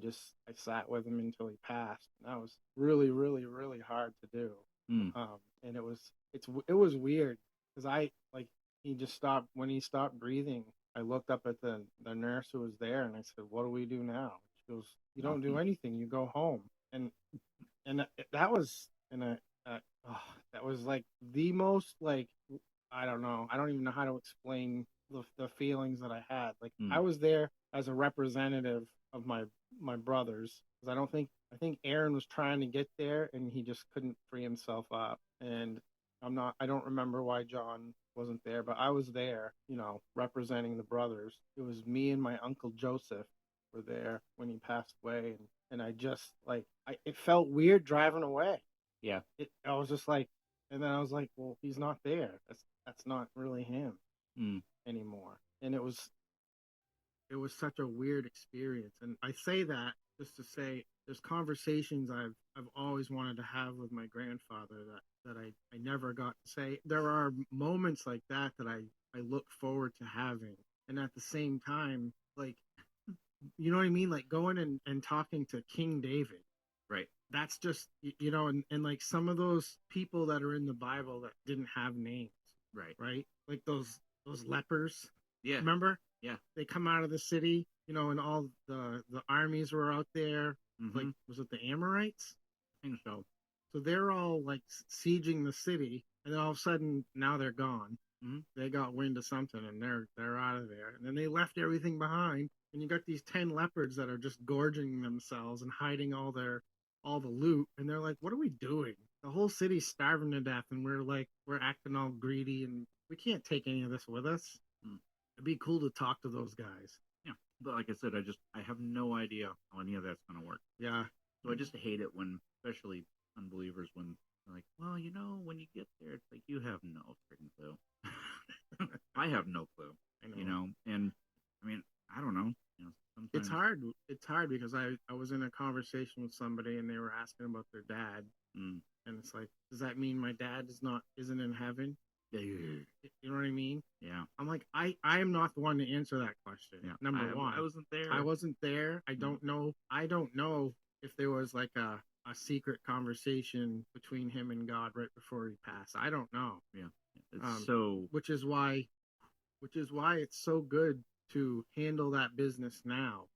sat with him until he passed. And that was really, really, really hard to do. And it was weird because he just stopped. When he stopped breathing, I looked up at the nurse who was there and I said, "What do we do now?" She goes, "You don't do anything. You go home." And that was that was like the most, like, I don't know. I don't even know how to explain the feelings that I had. Like I was there as a representative of my brothers, because I think Aaron was trying to get there and he just couldn't free himself up. And I don't remember why John wasn't there, but I was there, representing the brothers. It was me and my uncle Joseph were there when he passed away, and I just it felt weird driving away. Yeah. I was just like, and then I was like, well, he's not there. That's not really him anymore. And it was such a weird experience. And I say that just to say there's conversations I've always wanted to have with my grandfather that I never got to say. There are moments like that I look forward to having. And at the same time, like, you know what I mean? Like going and talking to King David. Right. That's just, and like some of those people that are in the Bible that didn't have names. Right. Right. Like those lepers. Yeah. Remember? Yeah. They come out of the city, and all the armies were out there. Like, was it the Amorites? I think so. So they're all like sieging the city, and then all of a sudden now they're gone. They got wind of something, and they're out of there. And then they left everything behind, and you got these 10 leopards that are just gorging themselves and hiding all the loot. And they're like, "What are we doing? The whole city's starving to death, and we're acting all greedy, and we can't take any of this with us." It'd be cool to talk to those guys. Yeah, but like I said, I have no idea how any of that's going to work. Yeah. So I just hate it when, especially unbelievers, when they're like, "Well, when you get there, it's like you have no freaking clue." I have no clue. And I mean, I don't know. Sometimes It's hard because I was in a conversation with somebody and they were asking about their dad, and it's like, does that mean my dad isn't in heaven? Yeah. You know what I mean? Yeah. I'm like, I am not the one to answer that question. Yeah. Number one, I wasn't there. I don't know. I don't know if there was like a secret conversation between him and God right before he passed. I don't know. Yeah. Which is why it's so good to handle that business now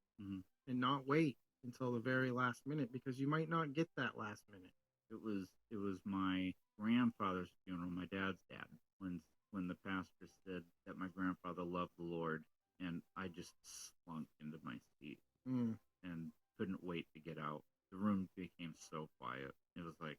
and not wait. until the very last minute, because you might not get that last minute. It was my grandfather's funeral, my dad's dad, when the pastor said that my grandfather loved the Lord, and I just slunk into my seat and couldn't wait to get out. The room became so quiet. It was like,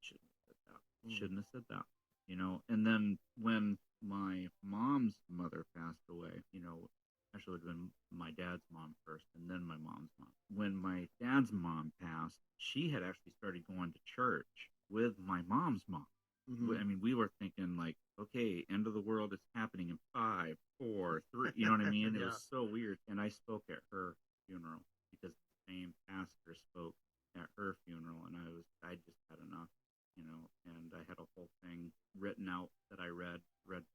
shouldn't have said that. Shouldn't have said that. You know, and then when my mom's mother passed away, you know, actually it would have been my dad's mom first and then my mom's mom. When my dad's mom passed, she had actually started going to church with my mom's mom. I mean, we were thinking like, okay, end of the world is happening in 5, 4, 3. You know what I mean? It was so weird. And I spoke at her funeral because the same pastor spoke at her funeral, and I just had enough, you know. And I had a whole thing written out that I read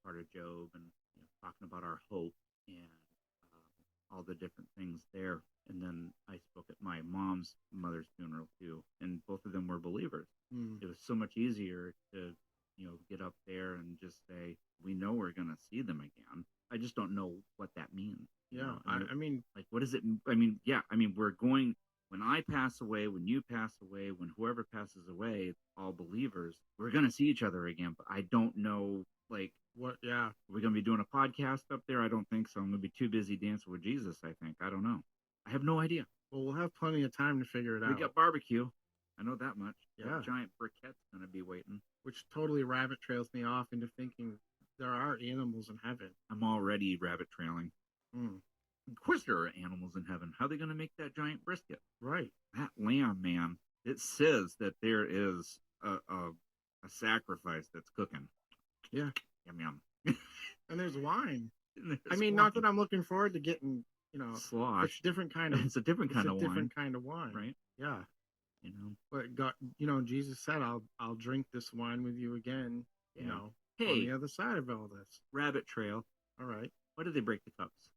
part of Job, and you know, talking about our hope and all the different things there. And then I spoke at my mom's mother's funeral too, and both of them were believers. It was so much easier to, you know, get up there and just say, we know we're going to see them again. I just don't know what that means. Yeah, you know? I mean, like, what does it? I mean, yeah, I mean, we're going. When I pass away, when you pass away, when whoever passes away, all believers, we're going to see each other again. But I don't know, like, what? Yeah, are we going to be doing a podcast up there? I don't think so. I'm going to be too busy dancing with Jesus, I think. I don't know. I have no idea. Well, we'll have plenty of time to figure it out. We got barbecue. I know that much. Yeah. That giant briquette's going to be waiting. Which totally rabbit trails me off into thinking there are animals in heaven. I'm already rabbit trailing. Of course there are animals in heaven. How are they going to make that giant brisket? Right. That lamb, man. It says that there is a sacrifice that's cooking. Yeah. Yum, yum. And there's wine. There's I mean, wine. not that I'm looking forward to getting, you know, slosh. It's different kind of. It's a different kind of wine. Different kind of wine, right? Yeah. You know, but God, you know, Jesus said, "I'll drink this wine with you again." Yeah. You know, hey, on the other side of all this. Rabbit trail. All right. Why did they break the cups?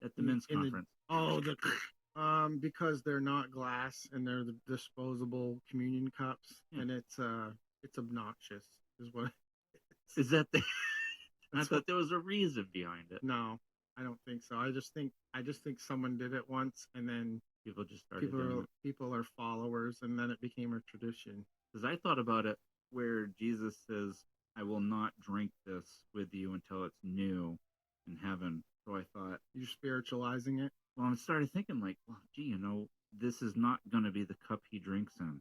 At the in- men's in the- conference. Because they're not glass and they're the disposable communion cups, and it's obnoxious, is what. Is that the? I thought there was a reason behind it. No, I don't think so. I just think someone did it once, and then People just started doing it. people are followers, and then it became a tradition. Because I thought about it where Jesus says, I will not drink this with you until it's new in heaven. So I thought, You're spiritualizing it. well, I started thinking like, well, gee, you know, this is not going to be the cup he drinks in.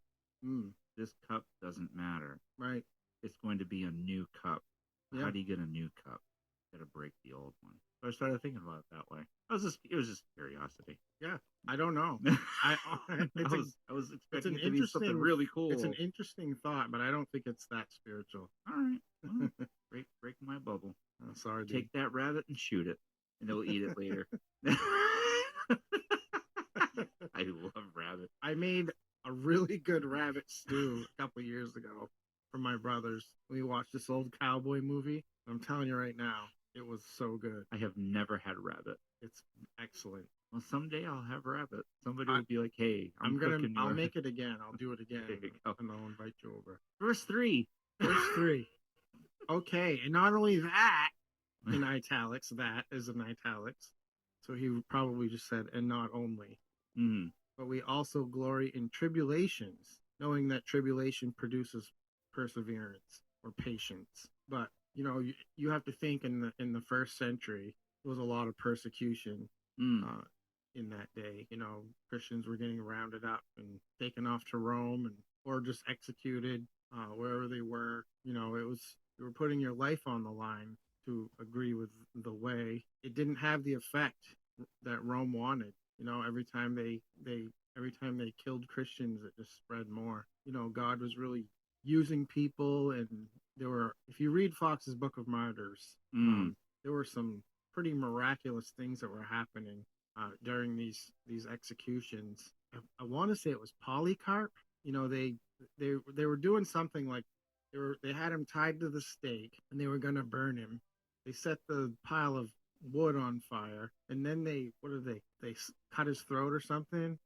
This cup doesn't matter. Right. It's going to be a new cup. Yeah. How do you get a new cup? Got to break the old one. So I started thinking about it that way. It was just curiosity. Yeah, I don't know. I was expecting it to be something really cool. It's an interesting thought, but I don't think it's that spiritual. All right, well, break my bubble. Oh, sorry, Take that rabbit and shoot it, and they'll eat it later. I love rabbit. I made a really good rabbit stew a couple years ago for my brothers. We watched this old cowboy movie. I'm telling you right now, it was so good. I have never had rabbit. It's excellent. Well, someday I'll have rabbit. Somebody will be like, "Hey, I'll make it again. I'll do it again, and I'll invite you over." Verse 3. Okay, and not only that, in italics, that is in italics. So he probably just said, and not only. But we also glory in tribulations, knowing that tribulation produces perseverance or patience. But you know, you have to think in the first century, there was a lot of persecution in that day. You know, Christians were getting rounded up and taken off to Rome, or just executed wherever they were. You know, you were putting your life on the line to agree with the way. It didn't have the effect that Rome wanted. You know, every time they killed Christians, it just spread more. You know, God was really using people, and if you read Fox's Book of Martyrs, there were some pretty miraculous things that were happening during these executions. I want to say it was Polycarp. You know, they were doing something like they had him tied to the stake, and they were going to burn him. They set the pile of wood on fire, and then they cut his throat or something,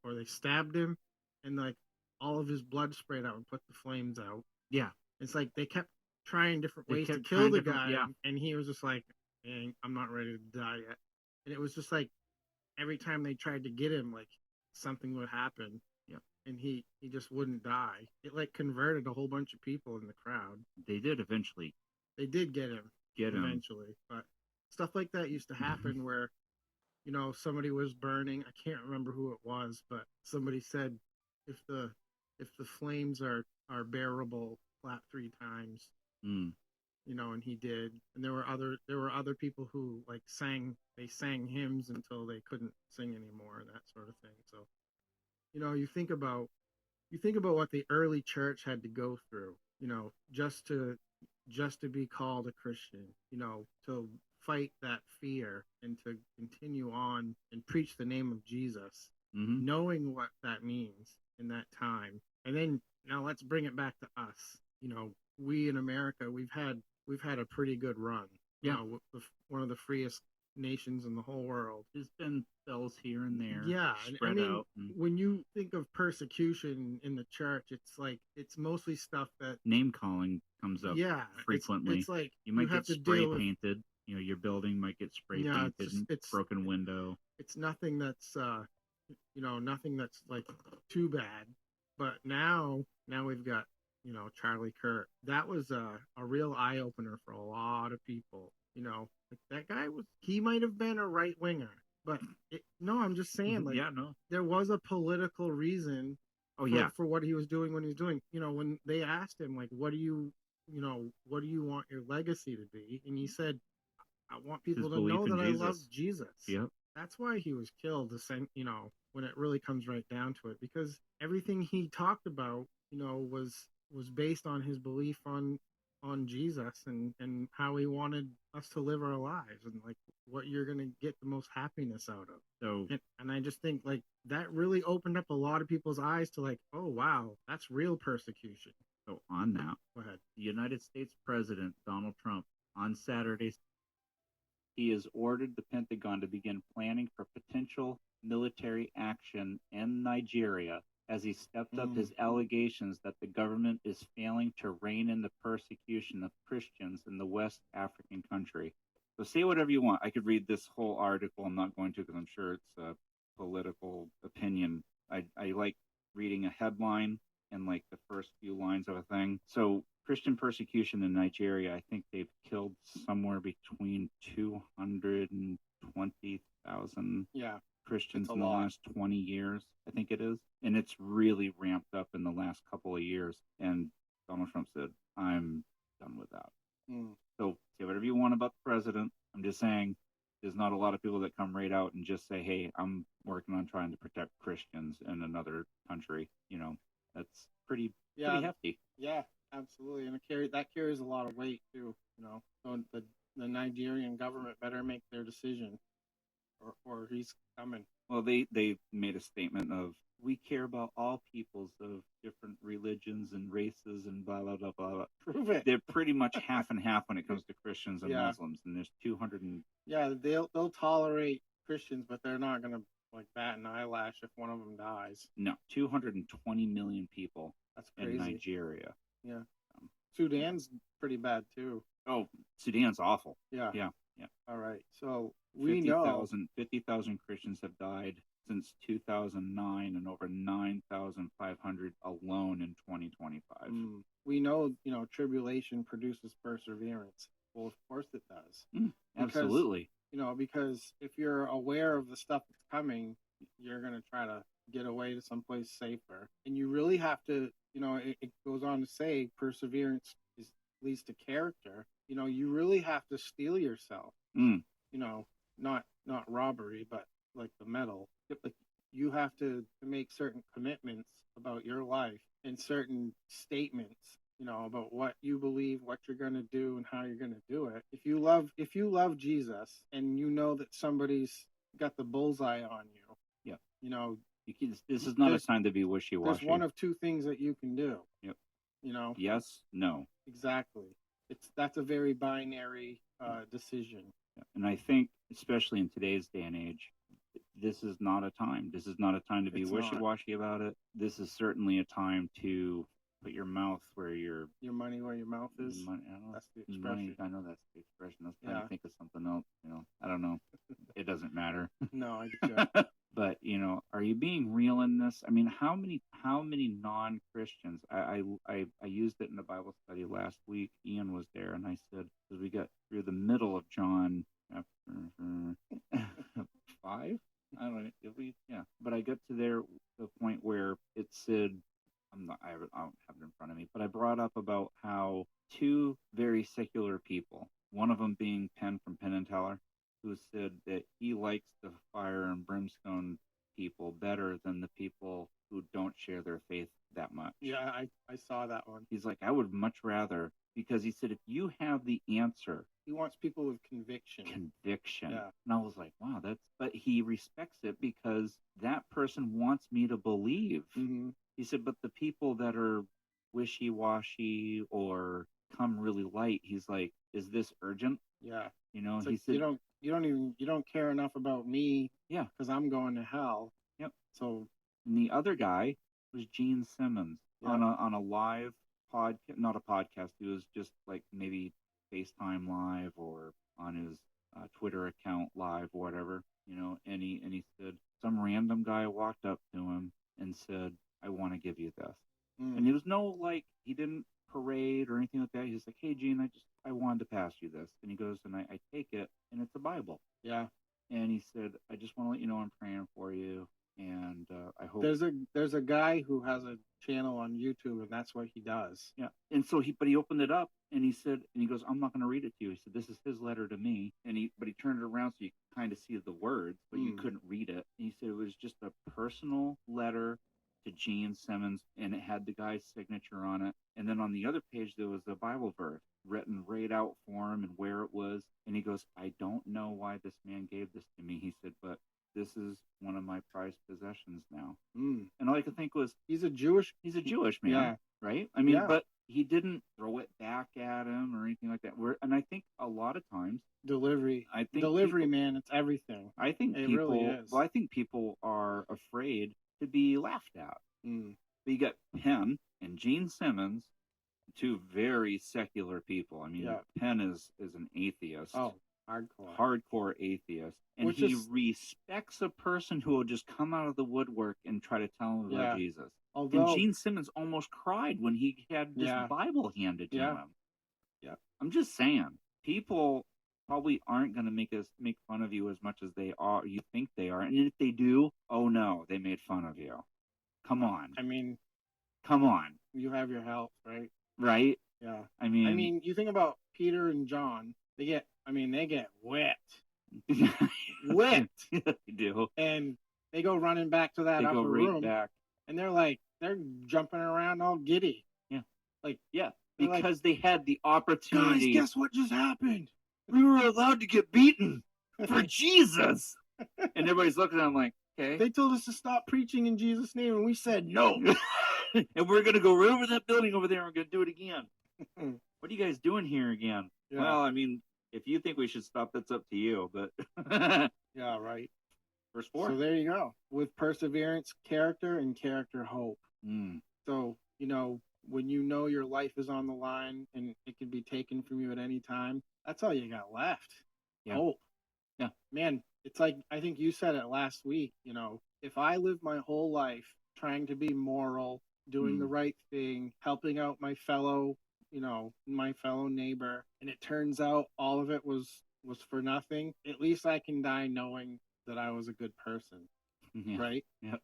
or they stabbed him, and like all of his blood sprayed out and put the flames out. Yeah. It's like they kept trying different ways to kill the guy, and he was just like, I'm not ready to die yet. And it was just like every time they tried to get him, like something would happen. Yeah. And he just wouldn't die. It like converted a whole bunch of people in the crowd. They did eventually. They did get him eventually, but stuff like that used to happen where, you know, somebody was burning. I can't remember who it was, but somebody said, if the flames are bearable, clap 3 times. You know, and he did. And there were other people who like sang hymns until they couldn't sing anymore and that sort of thing. So, you know, you think about what the early church had to go through, you know, just to be called a Christian, you know, to fight that fear and to continue on and preach the name of Jesus, knowing what that means in that time. And then now let's bring it back to us. You know, we in America, we've had a pretty good run. You know, one of the freest nations in the whole world. There's been spells here and there. Yeah, spread out. When you think of persecution in the church, it's like it's mostly stuff that name calling comes up. Frequently. It's like you might get spray painted. You know, your building might get spray painted. It's broken window. It's nothing that's you know, nothing that's like too bad. But now we've got, you know, Charlie Kirk. That was a real eye opener for a lot of people. You know, like that guy he might have been a right winger, but no, I'm just saying, like, there was a political reason. For what he was doing when he was doing. You know, when they asked him, like, what do you want your legacy to be? And he said, I want people to know that I love Jesus. Yep. That's why he was killed, you know, when it really comes right down to it, because everything he talked about, you know, was based on his belief on Jesus and how he wanted us to live our lives and like what you're going to get the most happiness out of. So, and I just think like that really opened up a lot of people's eyes to like, oh, wow, that's real persecution. So on that, go ahead. The United States President Donald Trump on Saturday, he has ordered the Pentagon to begin planning for potential military action in Nigeria as he stepped up his allegations that the government is failing to rein in the persecution of Christians in the West African country. So say whatever you want. I could read this whole article. I'm not going to because I'm sure it's a political opinion. I like reading a headline and like the first few lines of a thing. So Christian persecution in Nigeria, I think they've killed somewhere between 220,000 Christians in the last 20 years, I think it is. And it's really ramped up in the last couple of years. And Donald Trump said, I'm done with that. So say whatever you want about the president. I'm just saying there's not a lot of people that come right out and just say, hey, I'm working on trying to protect Christians in another country. You know, that's pretty hefty. Yeah, absolutely. And that carries a lot of weight too. You know, so the Nigerian government better make their decision or he's coming. Well, they made a statement of, we care about all peoples of different religions and races and blah, blah, blah, blah, blah. Prove it. They're pretty much half and half when it comes to Christians and Muslims. And there's 200 and... Yeah, they'll tolerate Christians, but they're not going to like bat an eyelash if one of them dies. No, 220 million people. That's crazy. In Nigeria. Yeah. Sudan's pretty bad too. Oh, Sudan's awful. Yeah. Yeah. All right. So we know 50,000 Christians have died since 2009 and over 9,500 alone in 2025. We know, you know, tribulation produces perseverance. Well, of course it does. Absolutely. You know, because if you're aware of the stuff that's coming, you're going to try to get away to someplace safer. And you really have to, you know, it goes on to say perseverance leads to character. You know, you really have to steel yourself. You know, not robbery, but like the metal. Like you have to make certain commitments about your life and certain statements, you know, about what you believe, what you're going to do and how you're going to do it. If you love Jesus and you know that somebody's got the bullseye on you, you know, this is not a time to be wishy-washy. There's one of two things that you can do. Yep. You know? Yes, no. Exactly. That's a very binary decision. And I think, especially in today's day and age, this is not a time. This is not a time to be wishy-washy about it. This is certainly a time to put your mouth where your money where your mouth is. That's the expression. I know that's the expression. I was trying to think of something else. You know, I don't know. It doesn't matter. No, I get you. But are you being real in this? I mean, how many non-Christians? I used it in the Bible study last week. Ian was there, and I said, because we got through the middle of John chapter 5. I don't know if we, yeah, but I got to the point where it said, I don't have it in front of me, but I brought up about how two very secular people, one of them being Penn from Penn and Teller, who said that he likes the fire and brimstone people better than the people who don't share their faith that much. Yeah, I saw that one. He's like, I would much rather, because he said, if you have the answer. He wants people with conviction. Yeah. And I was like, wow, but he respects it because that person wants me to believe. Mm-hmm. He said, but the people that are wishy-washy or come really light, he's like, is this urgent? Yeah. He like, said, you don't care enough about me. Yeah. Because I'm going to hell. Yep. So. And the other guy was Gene Simmons. Yep. on a live podcast, not a podcast. It was just like maybe FaceTime live or on his Twitter account live or whatever, and he said, some random guy walked up to him and said, I want to give you this. And he was he didn't parade or anything like that. He's like, hey, Gene, I wanted to pass you this. And he goes, and I take it, and it's a Bible. Yeah. And he said, I just want to let you know I'm praying for you. And I hope there's a guy who has a channel on YouTube, and that's what he does. Yeah. And so he opened it up, and he said, and he goes, I'm not going to read it to you. He said, this is his letter to me. And he turned it around so you could kind of see the words, but you couldn't read it. And he said it was just a personal letter to Gene Simmons, and it had the guy's signature on it. And then on the other page, there was a Bible verse written right out for him and where it was. And he goes, I don't know why this man gave this to me. He said, but this is one of my prized possessions now. And all I could think was, he's a Jewish man, yeah. Right? I mean, but he didn't throw it back at him or anything like that. And I think a lot of times delivery, man, it's everything. I think it people, really is. Well, I think people are afraid to be laughed at. But you got Penn and Gene Simmons, two very secular people. I mean, Penn is an atheist. Oh. Hardcore atheist, and he respects a person who will just come out of the woodwork and try to tell him about Jesus. And Gene Simmons almost cried when he had this Bible handed to him. Yeah, I'm just saying, people probably aren't going to make fun of you as much as you think they are, and if they do, oh no, they made fun of you. Come on. I mean, come on. You have your health, right? Right. Yeah. I mean, you think about Peter and John. They get wet. Wet. They do. And they go running back to that upper room. Back. And they're jumping around all giddy. Yeah. Because they had the opportunity. Guys, guess what just happened? We were allowed to get beaten for Jesus. And everybody's looking at them like, okay. They told us to stop preaching in Jesus' name, and we said no. And we're going to go right over that building over there and we're going to do it again. What are you guys doing here again? Yeah. Well, I mean, if you think we should stop, that's up to you. But yeah, right. Verse 4. So there you go. With perseverance, character, and character, hope. So, when you know your life is on the line and it can be taken from you at any time, that's all you got left. Yeah. Hope. Yeah. Man, it's like, I think you said it last week, if I live my whole life trying to be moral, doing the right thing, helping out my fellow neighbor, and it turns out all of it was for nothing, at least I can die knowing that I was a good person. Right? Yeah.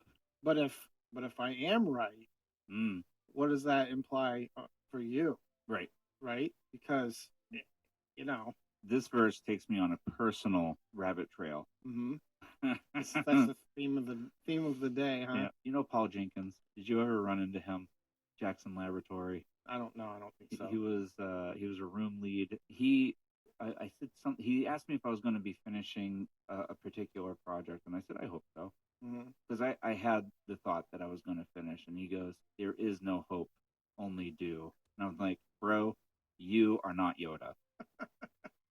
But if I am right, what does that imply for you? Right. Right? Because this verse takes me on a personal rabbit trail. That's the theme of the day, huh? Yeah. Paul Jenkins. Did you ever run into him? Jackson Laboratory. I don't know. I don't think so. He was a room lead. I said something. He asked me if I was going to be finishing a particular project, and I said I hope so, because I had the thought that I was going to finish. And he goes, "There is no hope, only do." And I was like, "Bro, you are not Yoda."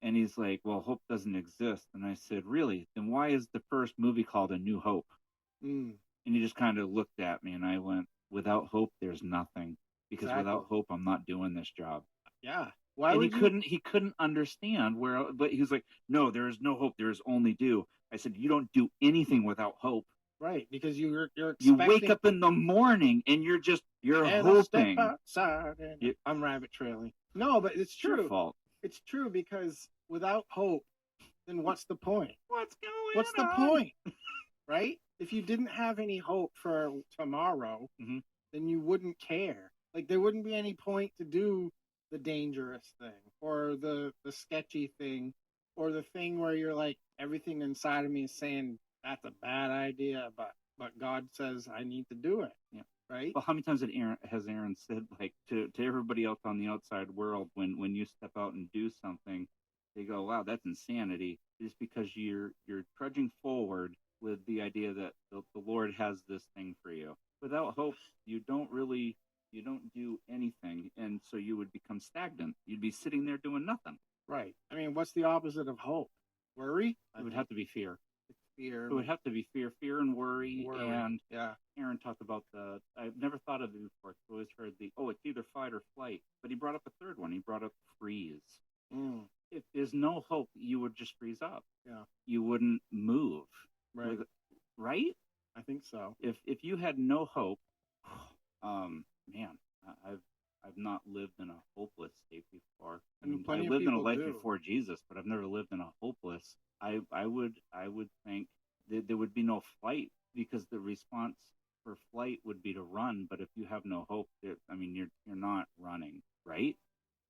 And he's like, "Well, hope doesn't exist." And I said, "Really? Then why is the first movie called A New Hope?" And he just kind of looked at me, and I went, "Without hope, there's nothing. Because without hope, I'm not doing this job." Yeah. He couldn't understand but he was like, "No, there is no hope. There is only do." I said, "You don't do anything without hope." Right, because you're You expecting. wake up in the morning and you're and hoping. I step outside and I'm rabbit trailing. No, but it's true. Your fault. It's true, because without hope, then what's the point? What's going What's the on? point? Right? If you didn't have any hope for tomorrow, then you wouldn't care. Like, there wouldn't be any point to do the dangerous thing or the sketchy thing or the thing where you're like, everything inside of me is saying that's a bad idea, but God says I need to do it. Yeah. Right? Well, how many times has Aaron said, like, to everybody else on the outside world, when you step out and do something, they go, "Wow, that's insanity." It's because you're trudging forward with the idea that the Lord has this thing for you. Without hope, you don't do anything, and so you would become stagnant. You'd be sitting there doing nothing. Right. I mean, what's the opposite of hope? Worry? It would have to be fear. Fear. It would have to be fear and worry. And yeah. Aaron talked about I've never thought of it before. I've always heard it's either fight or flight. But he brought up a third one. He brought up freeze. If there's no hope, you would just freeze up. Yeah. You wouldn't move. Right. Right? I think so. If you had no hope, man, I've not lived in a hopeless state before. I mean, I lived in a life before Jesus, but I've never lived in a hopeless. I would think that there would be no flight, because the response for flight would be to run. But if you have no hope, I mean, you're not running, right?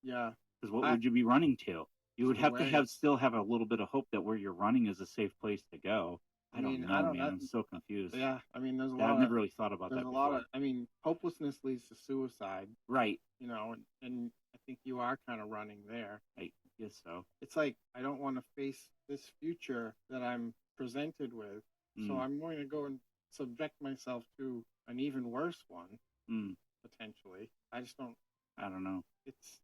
Yeah. Because what would you be running to? You would have to still have a little bit of hope that where you're running is a safe place to go. I don't know, man. I'm so confused. Yeah, I mean, there's a lot. I've never really thought about that before. There's a lot of. I mean, hopelessness leads to suicide. Right. You know, and I think you are kind of running there. I guess so. It's like, I don't want to face this future that I'm presented with, so I'm going to go and subject myself to an even worse one, potentially. I don't know. It's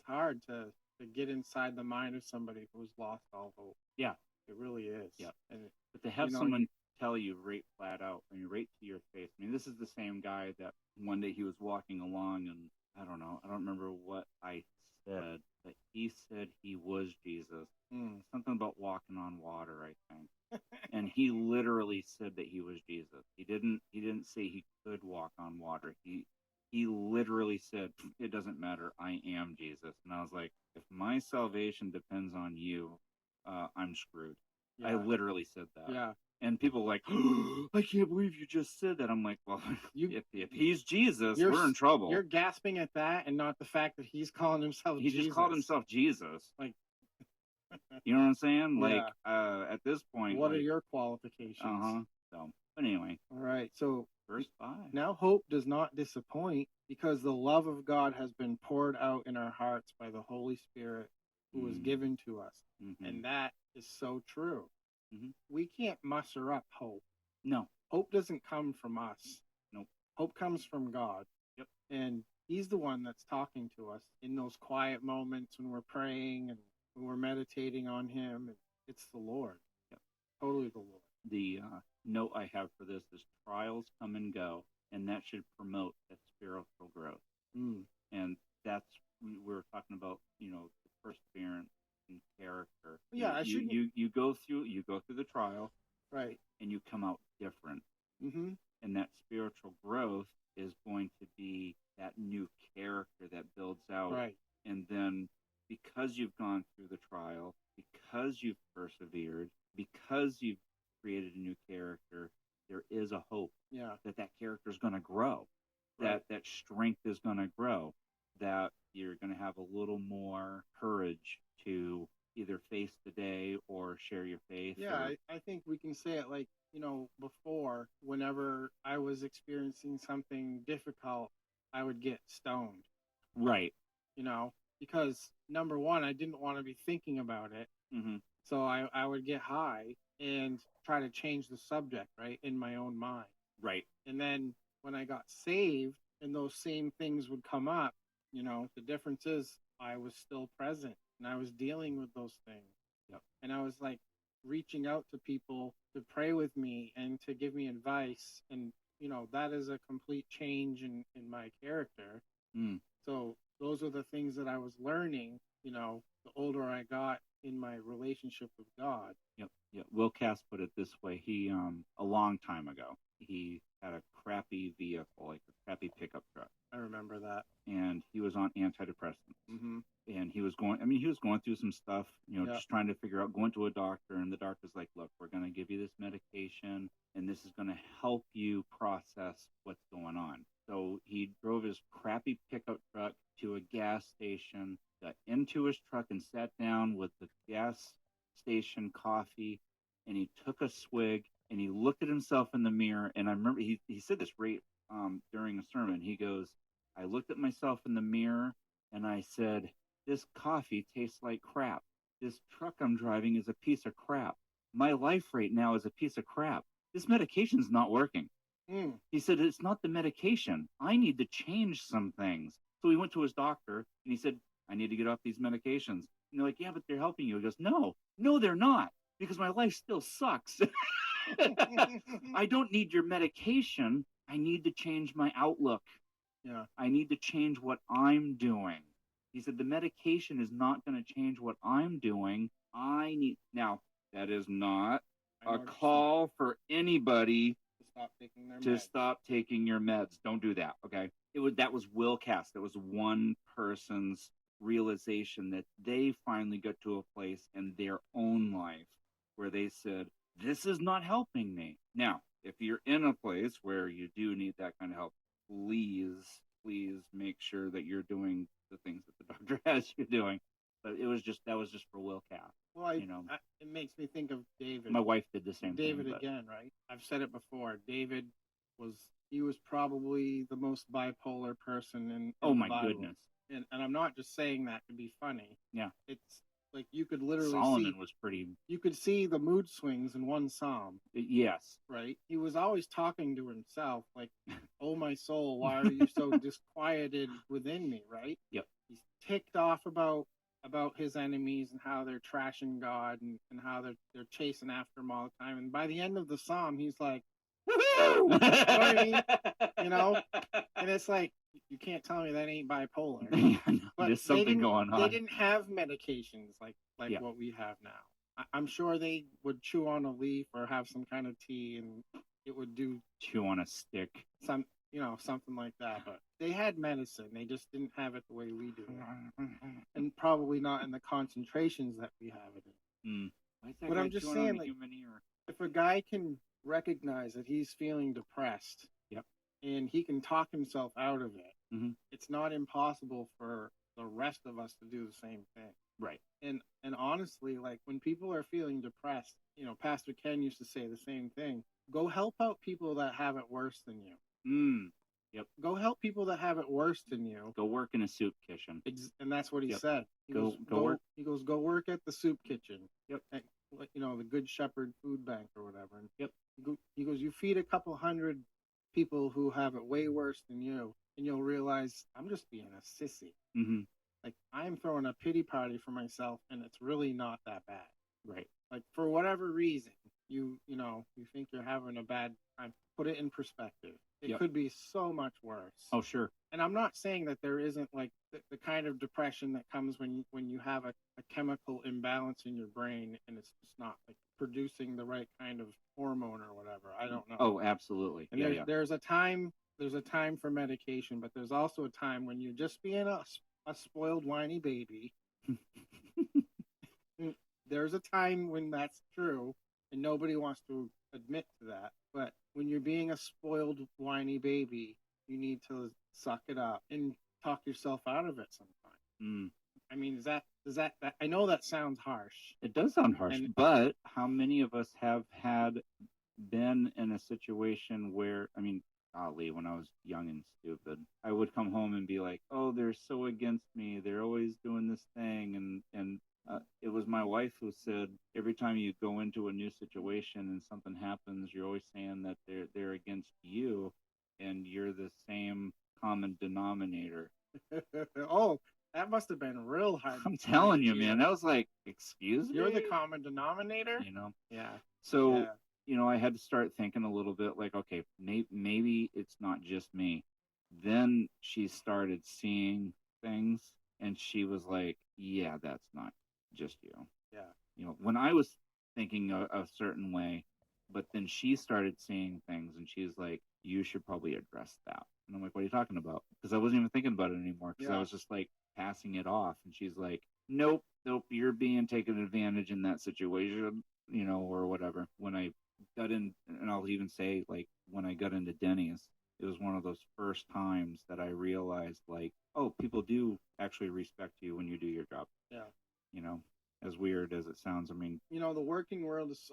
hard to get inside the mind of somebody who's lost all hope. Yeah. It really is. Yeah. But to have someone tell you right flat out, right to your face. I mean, this is the same guy that one day he was walking along, and I don't remember what I said, but he said he was Jesus. Something about walking on water, I think. And he literally said that he was Jesus. He didn't say he could walk on water. He literally said, "It doesn't matter. I am Jesus." And I was like, if my salvation depends on you, I'm screwed. Yeah. I literally said that. Yeah. And people were like, "Oh, I can't believe you just said that." I'm like, well, if he's Jesus, we're in trouble. You're gasping at that and not the fact that he's calling himself Jesus. He just called himself Jesus. Like, you know what I'm saying? Yeah. Like, at this point. What are your qualifications? So, but anyway. All right. So, verse 5. Now hope does not disappoint, because the love of God has been poured out in our hearts by the Holy Spirit who was given to us. And that is so true. We can't muster up hope. No. Hope doesn't come from us. Nope. Hope comes from God. Yep. And he's the one that's talking to us in those quiet moments when we're praying and when we're meditating on him. It's the Lord. Yep. Totally the Lord. The note I have for this is trials come and go, and that should promote that spiritual growth. And that's, we were talking about, the perseverance and character. Yeah, you go through the trial, right, and you come out different. And that spiritual growth is going to be that new character that builds out. Right. And then, because you've gone through the trial, because you've persevered, because you've created a new character, there is a hope that character is going to grow, that strength is going to grow, that you're going to have a little more courage to either face the day or share your faith. Yeah, I think we can say it like, before, whenever I was experiencing something difficult, I would get stoned. Right. Because number one, I didn't want to be thinking about it. So I would get high and try to change the subject, right, in my own mind. Right. And then when I got saved and those same things would come up, the difference is I was still present and I was dealing with those things. Yep. And I was like reaching out to people to pray with me and to give me advice. And, that is a complete change in my character. So those are the things that I was learning, the older I got in my relationship with God. Yep. Will Cass put it this way. He a long time ago, he had a crappy vehicle, like a crappy pickup truck. I remember that. And he was on antidepressants. Mm-hmm. And he was going through some stuff, just trying to figure out, going to a doctor, and the doctor's like, look, we're going to give you this medication, and this is going to help you process what's going on. So he drove his crappy pickup truck to a gas station, got into his truck and sat down with the gas station coffee, and he took a swig, and he looked at himself in the mirror. And I remember he said this right during a sermon. He goes, I looked at myself in the mirror and I said, this coffee tastes like crap. This truck I'm driving is a piece of crap. My life right now is a piece of crap. This medication's not working. He said, it's not the medication. I need to change some things. So he went to his doctor and he said, I need to get off these medications. And they're like, yeah, but they're helping you. He goes, no, they're not, because my life still sucks. I don't need your medication. I need to change my outlook. Yeah. I need to change what I'm doing. He said, the medication is not going to change what I'm doing. Now, that is not a call for anybody to stop taking your meds. Don't do that, okay? That was Will Cass. That was one person's realization that they finally got to a place in their own life where they said, this is not helping me. Now, if you're in a place where you do need that kind of help, please make sure that you're doing the things that the doctor has you doing. But that was just for Will Cass. Well, it makes me think of David. My wife did the same thing. David but... again, right? I've said it before. David was probably the most bipolar person in oh my the Bible. Goodness. And I'm not just saying that to be funny. Yeah. It's like you could literally Solomon was pretty. You could see the mood swings in one psalm. Yes. Right? He was always talking to himself, like, oh, my soul, why are you so disquieted within me, right? Yep. He's ticked off about his enemies and how they're trashing God and how they're chasing after him all the time. And by the end of the psalm, he's like, woohoo! You know what I mean? And it's like, you can't tell me that ain't bipolar. But there's something going on. They didn't have medications like what we have now. I'm sure they would chew on a leaf or have some kind of tea, and it would do chew on a stick. Something like that. But they had medicine. They just didn't have it the way we do, and probably not in the concentrations that we have it in. But I'm just saying, like, if a guy can recognize that he's feeling depressed, yep, and he can talk himself out of it, mm-hmm. It's not impossible for the rest of us to do the same thing. Right. And honestly, like, when people are feeling depressed, Pastor Ken used to say the same thing. Go help out people that have it worse than you. Yep. Go help people that have it worse than you. Go work in a soup kitchen. And that's what he said. Go work. He goes, go work at the soup kitchen. Yep. At, the Good Shepherd Food Bank or whatever. And yep. He goes, you feed a couple hundred people who have it way worse than you, and you'll realize I'm just being a sissy. Mm-hmm. Like, I'm throwing a pity party for myself, and it's really not that bad. Right. Like, for whatever reason, you think you're having a bad time. Put it in perspective. It could be so much worse. Oh, sure. And I'm not saying that there isn't, like, the kind of depression that comes when you have a chemical imbalance in your brain and it's just not, like, producing the right kind of hormone or whatever. I don't know. Oh, absolutely. And there's a time for medication, but there's also a time when you're just being a spoiled, whiny baby. There's a time when that's true, and nobody wants to admit to that. But when you're being a spoiled, whiny baby, you need to suck it up and talk yourself out of it sometimes. I mean, does that I know that sounds harsh. It does sound harsh, but how many of us have been in a situation where, I mean, golly, when I was young and stupid, I would come home and be like, oh, they're so against me. They're always doing this thing. And it was my wife who said, every time you go into a new situation and something happens, you're always saying that they're against you, and you're the same common denominator. Oh, that must have been real hard. I'm telling you, man. That was like, excuse me? You're the common denominator? Yeah. So, I had to start thinking a little bit like, okay, maybe it's not just me. Then she started seeing things, And she was like, yeah, that's not just you. Yeah. When I was thinking a certain way, but then she started seeing things and she's like, you should probably address that. And I'm like, what are you talking about? Because I wasn't even thinking about it anymore because I was just like passing it off. And she's like, nope, you're being taken advantage in that situation, or whatever. When I got in, and I'll even say, like, when I got into Denny's, it was one of those first times that I realized, like, oh, people do actually respect you when you do your job. Yeah. As weird as it sounds, I mean, the working world is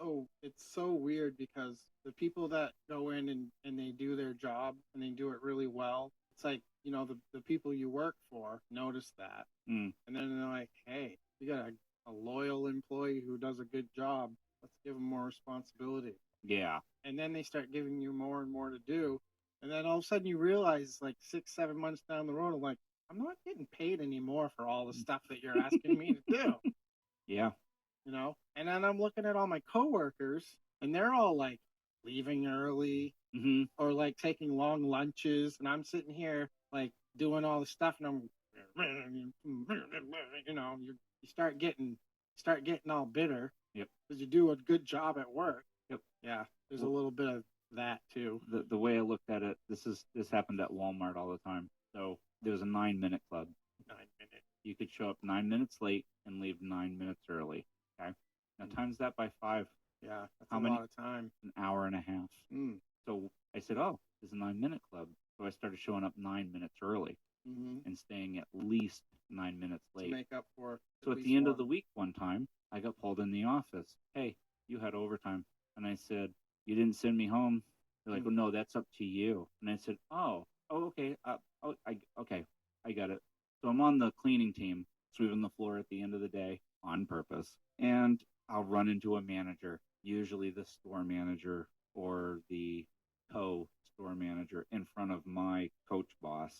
so weird because the people that go in and they do their job and they do it really well, it's like, the people you work for notice that. And then they're like, hey, you got a loyal employee who does a good job. Let's give him more responsibility. Yeah. And then they start giving you more and more to do. And then all of a sudden you realize, like 6-7 months down the road, I'm like, I'm not getting paid anymore for all the stuff that you're asking me to do. Yeah. And then I'm looking at all my coworkers and they're all like leaving early or like taking long lunches. And I'm sitting here like doing all the stuff and I'm, you start getting all bitter. Yep. Because you do a good job at work. Yep. Yeah. There's a little bit of that too. The way I looked at it, this happened at Walmart all the time. So there was a 9-minute club. 9 minutes. You could show up 9 minutes late and leave 9 minutes early. Okay. Now times that by 5. Yeah, that's How a many? lot of time. An hour and a half. So I said, oh, it's a 9-minute club. So I started showing up 9 minutes early and staying at least 9 minutes late. To make up for. So at the end of the week, one time, I got pulled in the office. Hey, you had overtime. And I said, you didn't send me home. They're like, well, no, that's up to you. And I said, okay. Okay, I got it. So I'm on the cleaning team, sweeping the floor at the end of the day on purpose. And I'll run into a manager, usually the store manager or the co-store manager in front of my coach boss.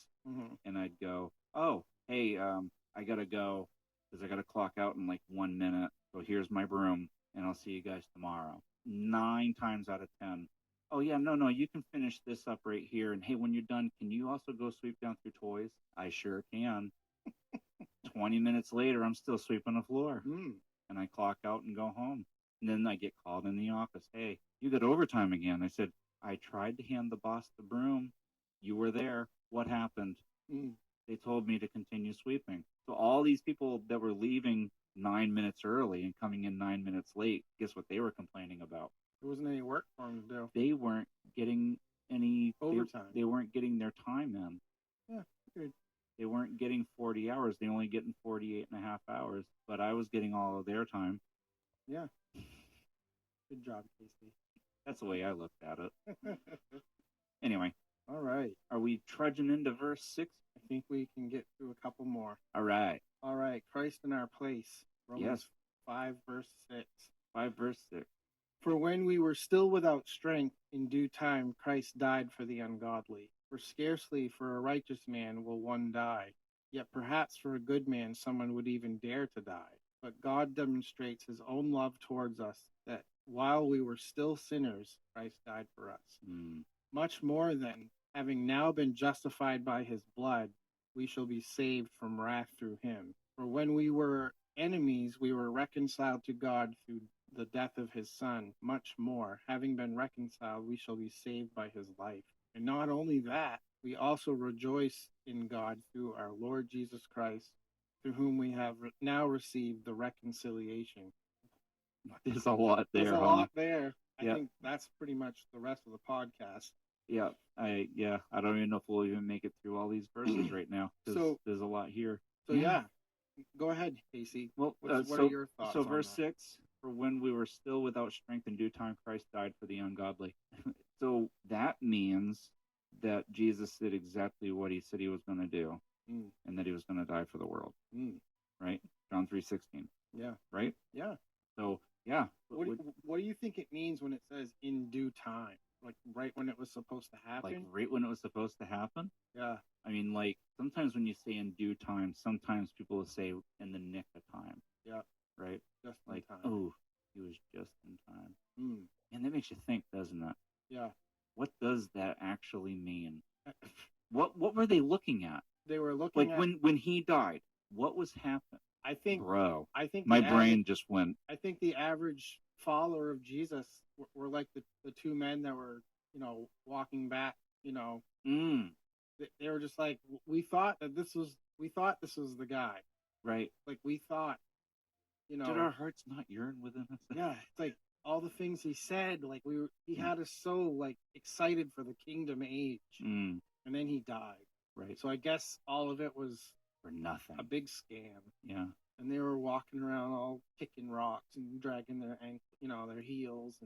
And I'd go, oh, hey, I got to go because I got to clock out in like 1 minute. So here's my broom and I'll see you guys tomorrow. 9 times out of 10. Oh, yeah, no, you can finish this up right here. And hey, when you're done, can you also go sweep down through toys? I sure can. 20 minutes later, I'm still sweeping the floor. And I clock out and go home. And then I get called in the office. Hey, you got overtime again. I said, I tried to hand the boss the broom. You were there. What happened? They told me to continue sweeping. So all these people that were leaving 9 minutes early and coming in 9 minutes late, guess what they were complaining about? There wasn't any work for them to do. They weren't getting any overtime. They weren't getting their time in. Yeah, good. They weren't getting 40 hours. They only getting 48 and a half hours. But I was getting all of their time. Yeah. Good job, Casey. That's the way I looked at it. Anyway. All right. Are we trudging into verse 6? I think we can get through a couple more. All right. Christ in our place. Romans 5, verse 6. 5, verse 6. For when we were still without strength, in due time Christ died for the ungodly. For scarcely for a righteous man will one die, yet perhaps for a good man someone would even dare to die. But God demonstrates his own love towards us, that while we were still sinners, Christ died for us. Much more then, having now been justified by his blood, we shall be saved from wrath through him. For when we were enemies, we were reconciled to God through the death of his Son. Much more, having been reconciled, we shall be saved by his life. And not only that, we also rejoice in God through our Lord Jesus Christ, through whom we have now received the reconciliation. There's a lot there. There's a lot there. I think that's pretty much the rest of the podcast. Yeah, I don't even know if we'll even make it through all these verses right now. So there's a lot here. So go ahead, Casey. Well, what are your thoughts? So verse 6, for when we were still without strength, in due time Christ died for the ungodly. So that means that Jesus did exactly what he said he was going to do, and that he was going to die for the world. Right? John 3:16. Yeah. Right? Yeah. So yeah. What do you think it means when it says in due time? Like right when it was supposed to happen? Like right when it was supposed to happen? Yeah. I mean, like sometimes when you say in due time, sometimes people will say in the nick of time. Yeah. Right? Just like, in time. Oh, he was just in time. And that makes you think, doesn't it? Yeah. What does that actually mean? What were they looking at? They were looking like at when he died. what was happening? I think, bro, I think my brain just went. I think the average follower of Jesus were like the two men that were, walking back, they were just like, we thought this was the guy. Right. Like we thought, Did our hearts not yearn within us? Yeah. It's like all the things he said, like he had us so like excited for the kingdom age. And then he died. Right. So I guess all of it was for nothing. A big scam. Yeah. And they were walking around all kicking rocks and dragging their their heels,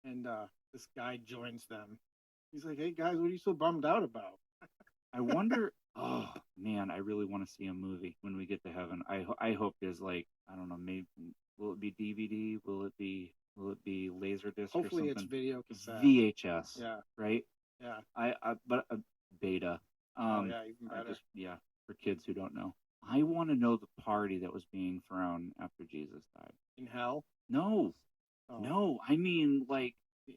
and this guy joins them. He's like, "Hey guys, what are you so bummed out about?" I wonder. Oh man, I really want to see a movie when we get to heaven. I hope there's like, I don't know, maybe will it be DVD? Will it be Laserdisc? Hopefully or something? It's video cassette. VHS. Yeah. Right. Yeah. But a beta. Oh yeah, even better. For kids who don't know, I want to know the party that was being thrown after Jesus died. In hell? No. Oh. No, I mean like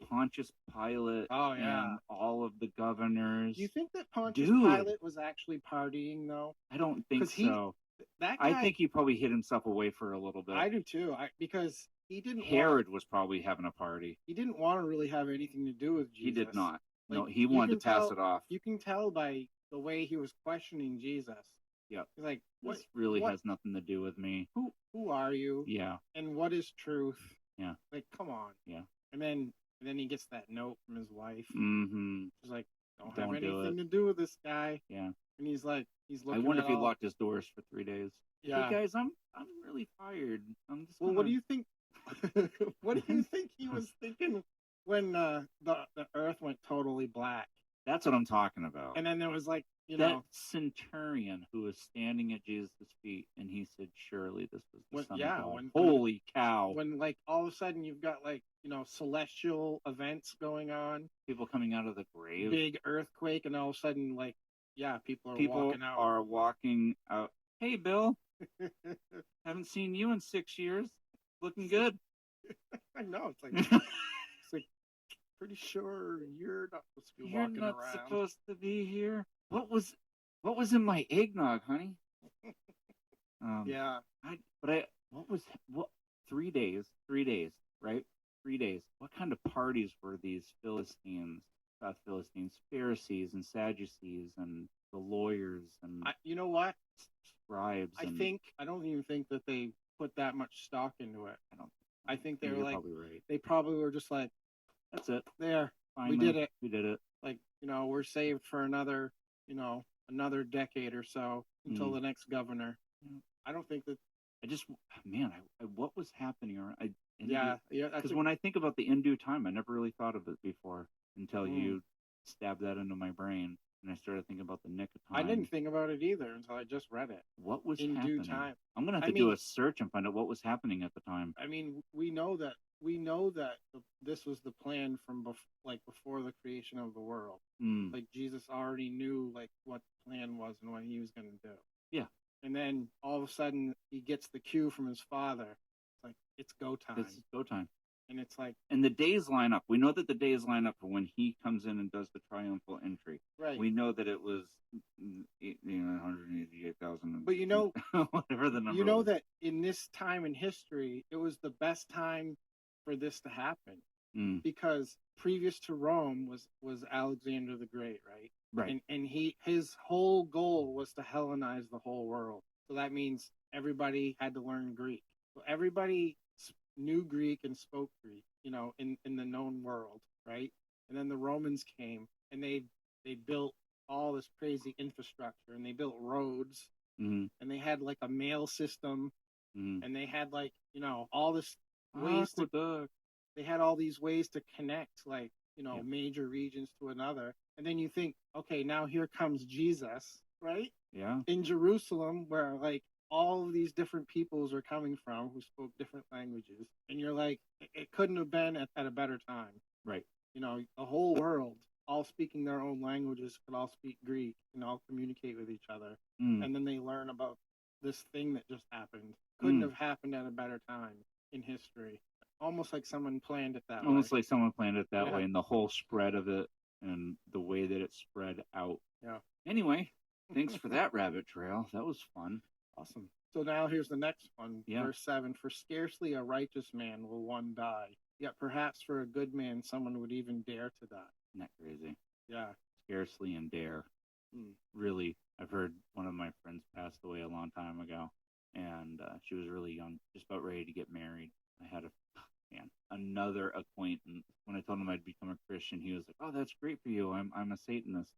Pontius Pilate. Oh yeah. And all of the governors. Do you think that Pontius Pilate was actually partying though? I don't think so. That guy, I think he probably hid himself away for a little bit. I do too. Because he didn't. Herod was probably having a party. He didn't want to really have anything to do with Jesus. He did not. Like, no, he wanted to pass it off. You can tell by the way he was questioning Jesus. Yeah. He's like, this really has nothing to do with me. Who are you? Yeah. And what is truth? Yeah. Like, come on. Yeah. And then he gets that note from his wife. Mm-hmm. She's like, don't have anything to do with this guy. Yeah. And he's like, looking. I wonder if he locked his doors for 3 days. Yeah. Hey guys, I'm really tired. I'm just. Well, what do you think? What do you think he was thinking when the earth went totally black? That's what I'm talking about. And then there was like, that centurion who was standing at Jesus' feet, and he said, "Surely this was the Son of God." Holy cow! When like all of a sudden you've got like celestial events going on, people coming out of the grave, big earthquake, and all of a sudden like people are walking out. Hey, Bill, haven't seen you in 6 years. Looking good. I know. It's like pretty sure you're not supposed to be walking around. You're not supposed to be here. What was in my eggnog, honey? Yeah. What 3 days, right? 3 days. What kind of parties were these Philistines, Pharisees and Sadducees and the lawyers and you know what? Scribes. I don't even think that they put that much stock into it. I think they were like, probably right. They probably were just like, that's it. There. Finally, we did it. Like, we're saved for another decade or so until the next governor. Yeah. I don't think that. What was happening around? Because when I think about the in due time, I never really thought of it before until you stabbed that into my brain, and I started thinking about the nick of time. I didn't think about it either until I just read it. What was in happening? Due time? I'm gonna have to do a search and find out what was happening at the time. I mean, we know that this was the plan from before the creation of the world. Like Jesus already knew like what the plan was and what he was going to do. Yeah. And then all of a sudden he gets the cue from his father. It's like, it's go time. It's go time. And it's like, and the days line up. We know that the days line up for when he comes in and does the triumphal entry. Right. We know that it was 188,000. But whatever the number. You know that in this time in history, it was the best time for this to happen. Because previous to Rome was Alexander the Great, right? Right. And his whole goal was to Hellenize the whole world. So that means everybody had to learn Greek. So everybody knew Greek and spoke Greek, in the known world, right? And then the Romans came and they built all this crazy infrastructure, and they built roads, and they had like a mail system, and they had like all this ways they had all these ways to connect like major regions to another. And then you think, okay, now here comes Jesus, right? Yeah. In Jerusalem, where like all of these different peoples are coming from who spoke different languages, and you're like, it couldn't have been at a better time. Right. The whole world, all speaking their own languages, could all speak Greek and all communicate with each other. And then they learn about this thing that just happened. Couldn't have happened at a better time in history. Almost like someone planned it that way. Almost like someone planned it that way, and the whole spread of it and the way that it spread out. Yeah. Anyway, thanks for that rabbit trail. That was fun. Awesome. So now here's the next one, Yeah. verse 7. For scarcely a righteous man will one die, yet perhaps for a good man someone would even dare to die. Isn't that crazy? Yeah. Scarcely and dare. Really, I've heard one of my friends passed away a long time ago, and she was really young, just about ready to get married. I had another acquaintance. When I told him I'd become a Christian, he was like, "Oh, that's great for you. I'm a Satanist."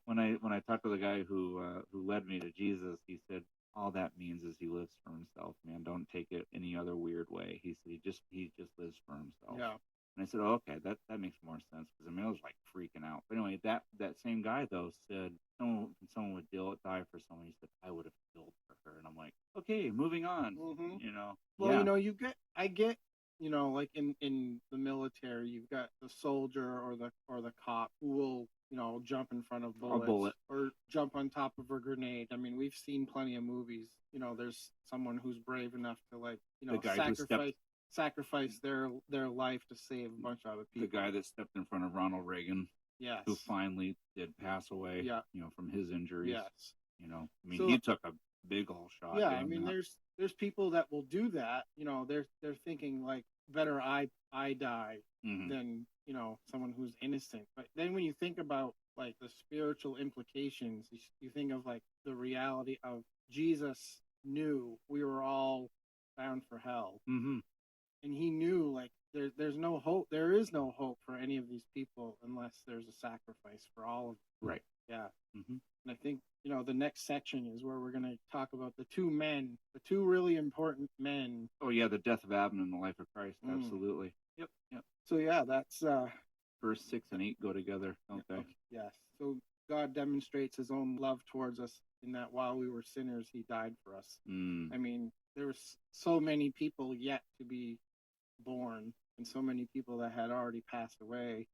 when I talked to the guy who led me to Jesus, he said, "All that means is he lives for himself, man. Don't take it any other weird way." He said he just lives for himself. Yeah. And I said, "Oh, okay, that makes more sense." Because I was like freaking out. But anyway, that same guy though said someone would die for someone. He said, "I would have killed for her." And I'm like, okay, moving on. Well, I get, like in the military, you've got the soldier or the cop who will, jump in front of bullets or jump on top of a grenade. I mean, we've seen plenty of movies. There's someone who's brave enough to sacrifice their life to save a bunch of other people. The guy that stepped in front of Ronald Reagan, yes, who finally did pass away, from his injuries. Yes. He took a big old shot. Yeah, I mean, there's people that will do that. They're thinking like, better I die than someone who's innocent. But then when you think about like the spiritual implications, you think of like the reality of Jesus knew we were all bound for hell, and he knew like there's no hope. There is no hope for any of these people unless there's a sacrifice for all of them. Right. Yeah. And I think, the next section is where we're going to talk about the two really important men. Oh, yeah, the death of Abner in the life of Christ. Absolutely. Yep. So, yeah, that's... Verse 6 and 8 go together, don't they? Yes. So God demonstrates his own love towards us in that while we were sinners, he died for us. I mean, there were so many people yet to be born and so many people that had already passed away,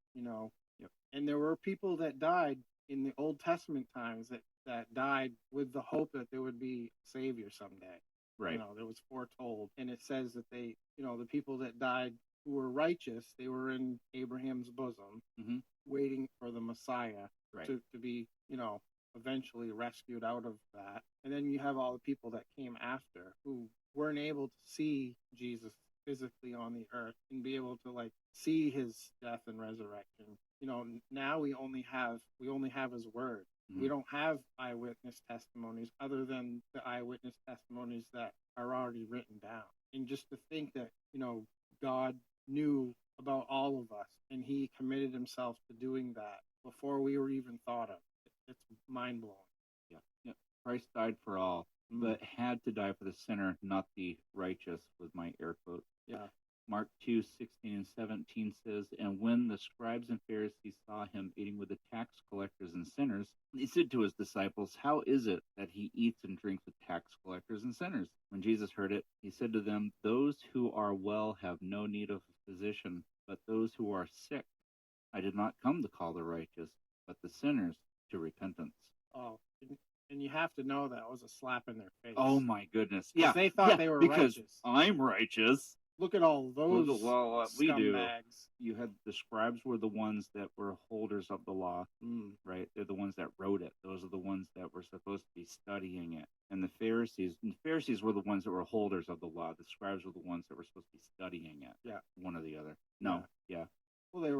And there were people that died in the Old Testament times that died with the hope that there would be a Savior someday. Right. There was foretold. And it says that they, the people that died who were righteous, they were in Abraham's bosom, waiting for the Messiah to be, eventually rescued out of that. And then you have all the people that came after who weren't able to see Jesus physically on the earth and be able to like see his death and resurrection. Now we only have his word. We don't have eyewitness testimonies other than the eyewitness testimonies that are already written down. And just to think that, God knew about all of us and he committed himself to doing that before we were even thought of. It's mind blowing. Yeah. Christ died for all, but had to die for the sinner, not the righteous, with my air quotes. Yeah. Mark 2:16 and 17 says, and when the scribes and Pharisees saw him eating with the tax collectors and sinners, he said to his disciples, how is it that he eats and drinks with tax collectors and sinners? When Jesus heard it, he said to them, those who are well have no need of a physician, but those who are sick. I did not come to call the righteous, but the sinners to repentance. Oh, and you have to know that was a slap in their face. Oh my goodness. Yeah. They thought they were because righteous. I'm righteous. Look at all those we do. scumbags. You had the scribes were the ones that were holders of the law, right? They're the ones that wrote it. Those are the ones that were supposed to be studying it. And the Pharisees were the ones that were holders of the law. The scribes were the ones that were supposed to be studying it. Yeah. One or the other. No. Yeah. Well, they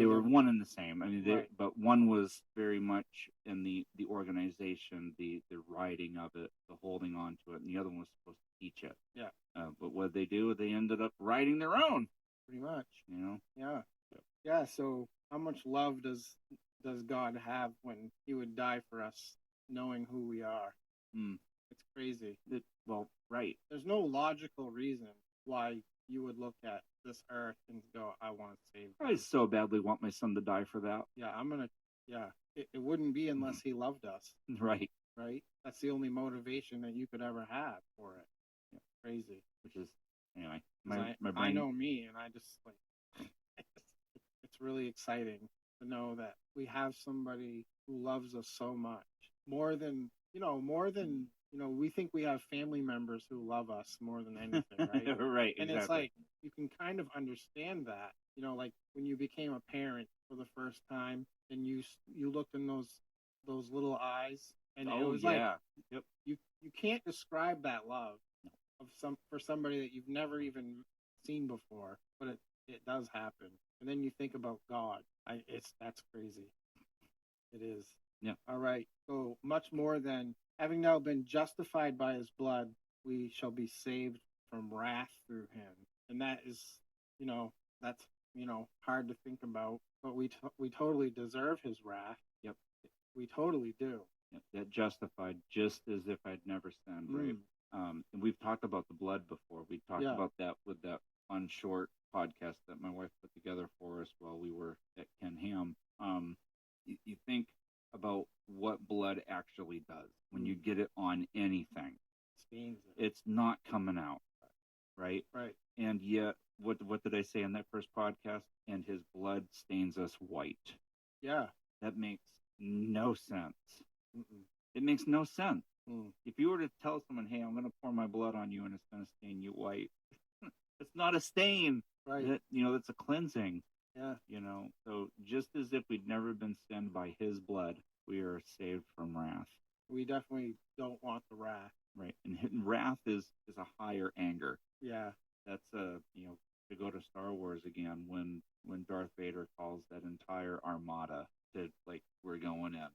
were one and the same. I mean, but one was very much in the organization, the writing of it, the holding on to it, and the other one was supposed to teach it. Yeah. But what they do, they ended up writing their own. Pretty much. Yeah. Yeah. So how much love does God have when he would die for us, knowing who we are? It's crazy. Right. There's no logical reason why you would look at this earth and go, I want to save them. I so badly want my son to die for that. Yeah, it wouldn't be unless he loved us. Right. That's the only motivation that you could ever have for it. Yeah, crazy. Which is, anyway, my brain. I know me, and I just it's really exciting to know that we have somebody who loves us so much. More than we think we have family members who love us more than anything, right? Right. And exactly. it's like, you can kind of understand that, like when you became a parent for the first time and you looked in those little eyes And it was like, you can't describe that love for somebody that you've never even seen before, but it does happen. And then you think about God. That's crazy. It is. Yeah. All right. So much more than having now been justified by his blood, we shall be saved from wrath through him. And that is, that's, hard to think about, but we totally deserve his wrath. Yep. We totally do. Yep. That justified just as if I'd never sinned, right? And we've talked about the blood before. We talked about that with that fun short podcast that my wife put together for us while we were at Ken Ham. You think about what blood actually does when you get it on anything. Stains it. It's not coming out, right? Right. And yet, what did I say in that first podcast? And his blood stains us white. Yeah. That makes no sense. It makes no sense. If you were to tell someone, hey, I'm going to pour my blood on you and it's going to stain you white, it's not a stain. Right. That's a cleansing. Yeah. So just as if we'd never been stained by his blood, we are saved from wrath. We definitely don't want the wrath. Right. And wrath is a higher anger. Yeah. That's to go to Star Wars again, when Darth Vader calls that entire armada to, like, we're going in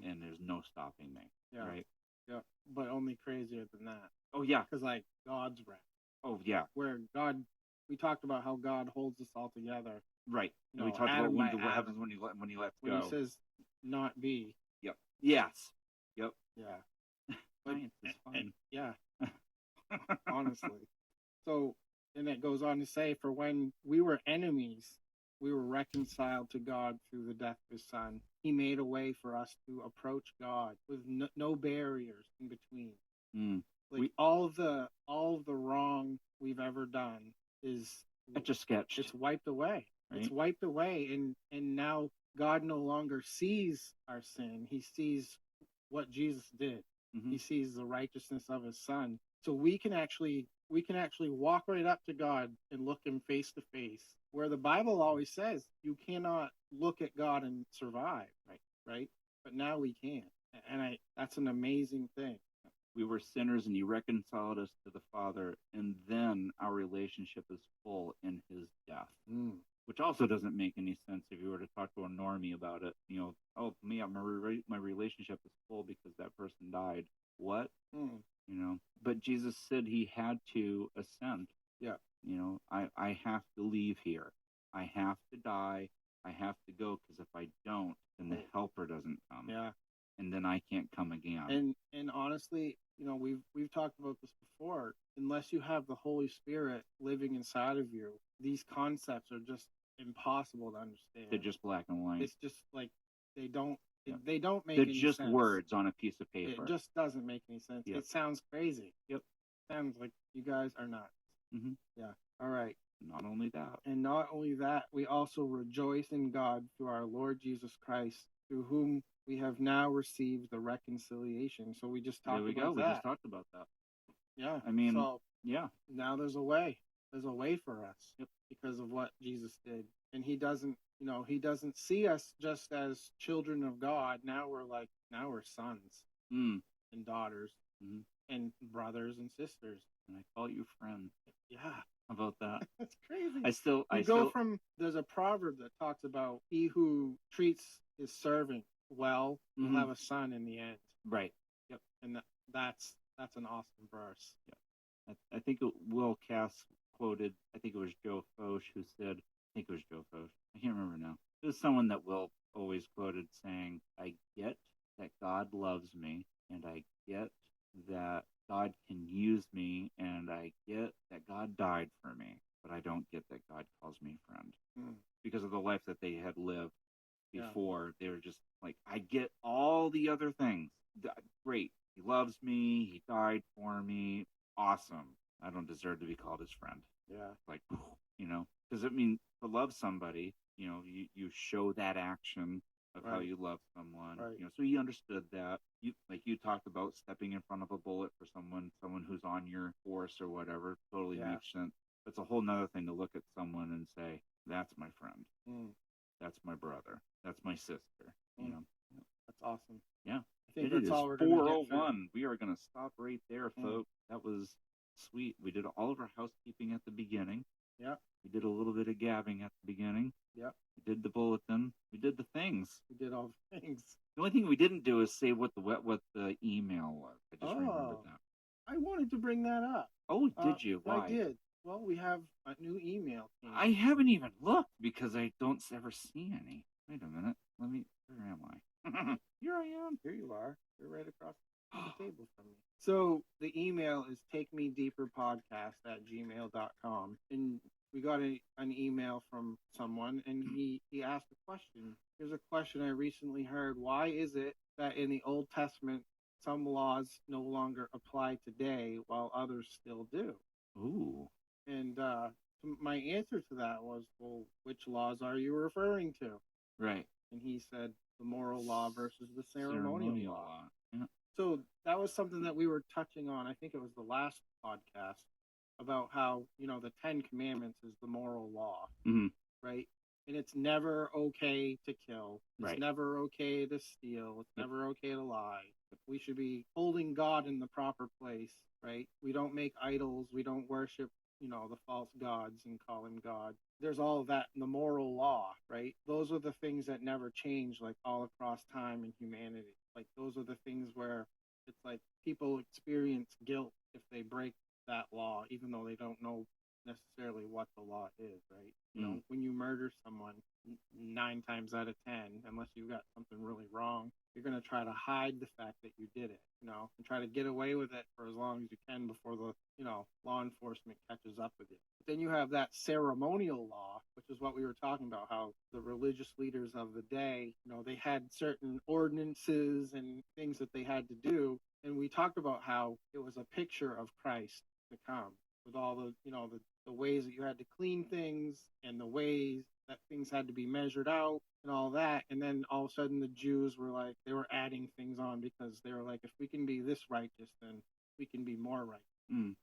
and there's no stopping me. Yeah. Right. Yeah. But only crazier than that. Oh yeah. Because like God's wrath. Oh yeah. Where God, we talked about how God holds us all together. Right. We talked about what happens when he lets go. When he says not be. Yep. Yes. Yep. Yeah. Science is fun. Yeah. Honestly. So, and it goes on to say, for when we were enemies, we were reconciled to God through the death of his son. He made a way for us to approach God with no barriers in between. Like all of the wrong we've ever done is just sketched. It's wiped away. Right? It's wiped away, and now God no longer sees our sin. He sees what Jesus did. He sees the righteousness of his son. So we can actually walk right up to God and look him face to face. Where the Bible always says you cannot look at God and survive, right? But now we can, and that's an amazing thing. We were sinners, and he reconciled us to the Father, and then our relationship is full in his death. Which also doesn't make any sense if you were to talk to a normie about it. My relationship is full because that person died. What? But Jesus said he had to ascend. Yeah. I have to leave here. I have to die. I have to go, because if I don't, then the helper doesn't come. Yeah. And then I can't come again. And honestly, we've talked about this before. Unless you have the Holy Spirit living inside of you, these concepts are just impossible to understand. They're just black and white. It's just like they don't make They're any just sense. words on a piece of paper. It just doesn't make any sense. Yep. It sounds crazy. Yep. Sounds like you guys are nuts. Yeah. All right. Not only that. And not only that, we also rejoice in God through our Lord Jesus Christ, through whom we have now received the reconciliation. So we just talked about that. We just talked about that. Yeah. I mean, yeah. Now there's a way. There's a way for us because of what Jesus did. And he doesn't see us just as children of God. Now we're sons and daughters and brothers and sisters. And I call you friend. Yeah. How about that? That's crazy. There's a proverb that talks about he who treats his servant well will have a son in the end. Right. Yep. And that's an awesome verse. Yeah. I think Will Cass quoted, I think it was Joe Foch who said, I can't remember now. It was someone that Will always quoted saying, I get that God loves me, and I get that God can use me, and I get that God died for me, but I don't get that God calls me friend. Because of the life that they had lived before. They were just like, I get all the other things. Great. He loves me. He died for me. Awesome. I don't deserve to be called his friend. Yeah. Like, because to love somebody, you show that action of how you love someone. Right. So he understood that. You talked about stepping in front of a bullet for someone who's on your force or whatever. Totally makes sense. It's a whole nother thing to look at someone and say, that's my friend. That's my brother. That's my sister. That's awesome. Yeah. I think It that's is all we're going to get 4:01. We are going to stop right there, folks. That was sweet. We did all of our housekeeping at the beginning. Yep. We did a little bit of gabbing at the beginning. Yep. We did the bulletin. We did the things. We did all the things. The only thing we didn't do is say what the email was. I just remembered that. I wanted to bring that up. Oh, did you? Why? I did. Well, we have a new email. I haven't even looked because I don't ever see any. Wait a minute. Where am I? Here I am. Here you are. You're right across the table from me. So the email is takemedeeperpodcast@gmail.com. And we got an email from someone, and he asked a question. Here's a question I recently heard. Why is it that in the Old Testament, some laws no longer apply today while others still do? Ooh. And my answer to that was, well, which laws are you referring to? Right. And he said the moral law versus the ceremonial law. Yeah. So that was something that we were touching on. I think it was the last podcast about how, the 10 Commandments is the moral law, right? And it's never okay to kill. It's never okay to steal. It's never okay to lie. We should be holding God in the proper place, right? We don't make idols. We don't worship, the false gods and call him God. There's all of that in the moral law, right? Those are the things that never change, like all across time and humanity. Like those are the things where it's like people experience guilt if they break that law, even though they don't know necessarily what the law is, right? When you murder someone, 9 times out of 10, unless you've got something really wrong, you're going to try to hide the fact that you did it, and try to get away with it for as long as you can before the, law enforcement catches up with you. But then you have that ceremonial law, which is what we were talking about, how the religious leaders of the day, they had certain ordinances and things that they had to do. And we talked about how it was a picture of Christ to come, with all the, the ways that you had to clean things and the ways that things had to be measured out and all that. And then all of a sudden the Jews were like, they were adding things on because they were like, if we can be this righteous, then we can be more righteous.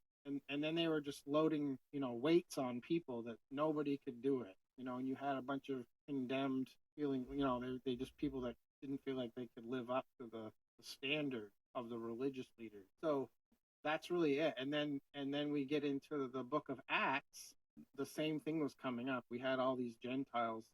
And then they were just loading, weights on people that nobody could do it, and you had a bunch of condemned feeling, they just people that didn't feel like they could live up to the standard of the religious leaders. So that's really it. And then we get into the book of Acts. The same thing was coming up. We had all these Gentiles,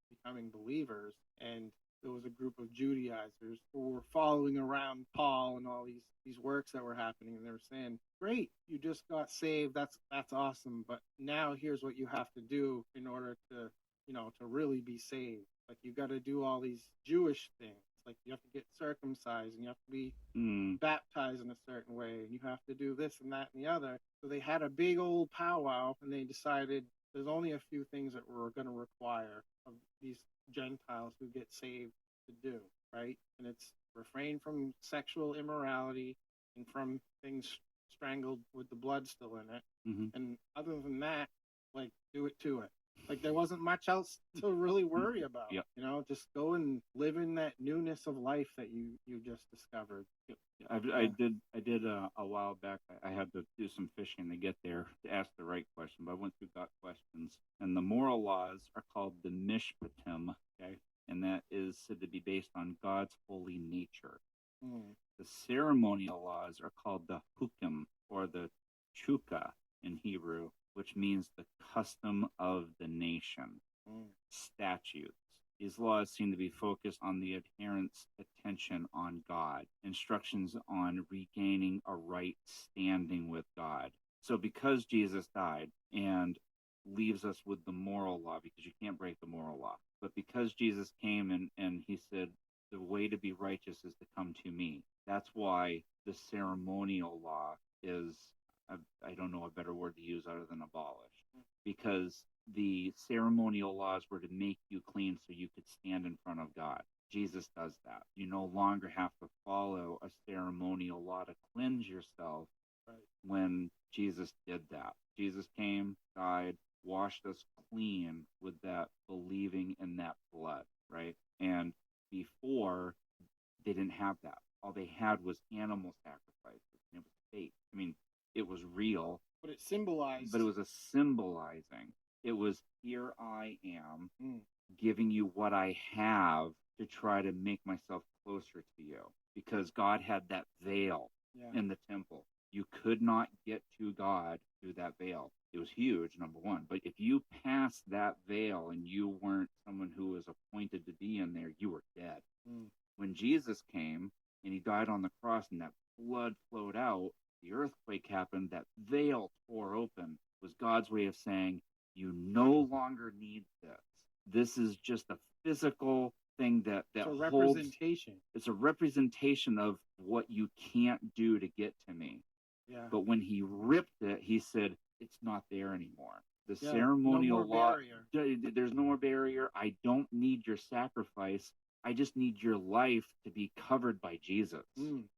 becoming believers, and there was a group of Judaizers who were following around Paul and all these works that were happening, and they were saying, great, you just got saved, that's awesome, but now here's what you have to do in order to to really be saved. Like, you got to do all these Jewish things. Like, you have to get circumcised, and you have to be baptized in a certain way, and you have to do this and that and the other. So they had a big old powwow, and they decided there's only a few things that we're going to require of these Gentiles who get saved to do, right? And it's refrain from sexual immorality and from things strangled with the blood still in it. And other than that, like, do it to it. Like, there wasn't much else to really worry about. Just go and live in that newness of life that you just discovered. I did a while back. I had to do some fishing to get there to ask the right question, but I went through got questions. And the moral laws are called the mishpatim, okay? And that is said to be based on God's holy nature. The ceremonial laws are called the hukim, or the chuka in Hebrew, which means the custom of the nation. Statutes. These laws seem to be focused on the adherents' attention on God, instructions on regaining a right standing with God. So because Jesus died and leaves us with the moral law, because you can't break the moral law, but because Jesus came and he said, the way to be righteous is to come to me. That's why the ceremonial law is, I don't know a better word to use other than abolished, because the ceremonial laws were to make you clean so you could stand in front of God. Jesus does that. You no longer have to follow a ceremonial law to cleanse yourself. When Jesus did that. Jesus came, died, washed us clean with that believing in that blood, right? And before, they didn't have that. All they had was animal sacrifices. And it was fake. I mean, it was real. But it symbolized. But it was a symbolizing. It was, here I am, giving you what I have to try to make myself closer to you, because God had that veil in the temple. You could not get to God through that veil. It was huge, number one. But if you passed that veil and you weren't someone who was appointed to be in there, you were dead. When Jesus came and he died on the cross and that blood flowed out, the earthquake happened, that veil tore open. It was God's way of saying, you no longer need this. This is just a physical thing that It's a holds. representation. It's a representation of what you can't do to get to me. Yeah. But when he ripped it, he said, it's not there anymore. The Yeah, ceremonial no more law, barrier. there's no more barrier. I don't need your sacrifice. I just need your life to be covered by Jesus.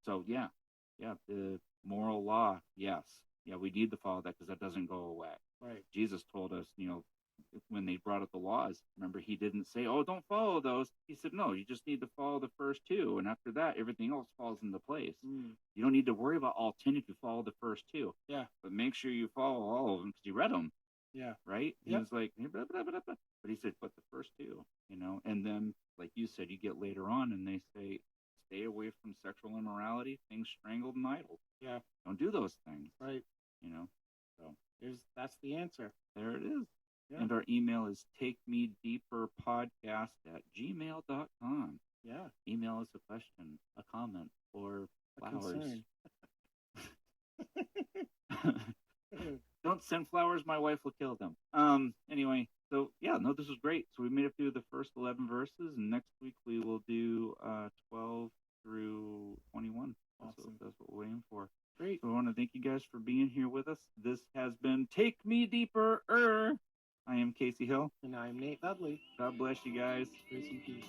So yeah, the moral law, yes. Yeah, we need to follow that because that doesn't go away. Right. Jesus told us, when they brought up the laws, remember, he didn't say, oh, don't follow those. He said, no, you just need to follow the first two. And after that, everything else falls into place. You don't need to worry about all 10 if you follow the first two. Yeah. But make sure you follow all of them because you read them. Yeah. Right? He was like, blah, blah, blah, blah. But he said, but the first two, and then, like you said, you get later on and they say, stay away from sexual immorality, things strangled and idle. Yeah. Don't do those things. Right. So that's the answer. There it is. Yeah. And our email is takemedeeperpodcast@gmail.com. Yeah. Email us a question, a comment, or flowers. Don't send flowers. My wife will kill them. Anyway, so yeah, no, this was great. So we made it through the first 11 verses, and next week we will do 12 through 21. Awesome. That's what we're aiming for. Great. So I want to thank you guys for being here with us. This has been Take Me Deeper. I am Casey Hill. And I am Nate Dudley. God bless you guys. Grace and peace.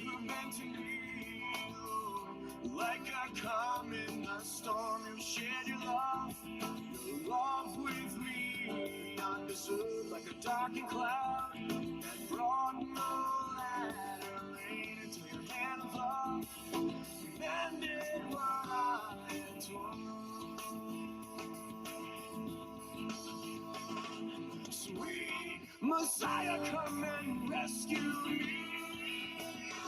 You're meant to be, like I come in the storm. You shared your love with me. Undeserved, like a darkened cloud that brought no ladder rain until your hand of love mended what I had torn. Sweet Messiah, come and rescue me.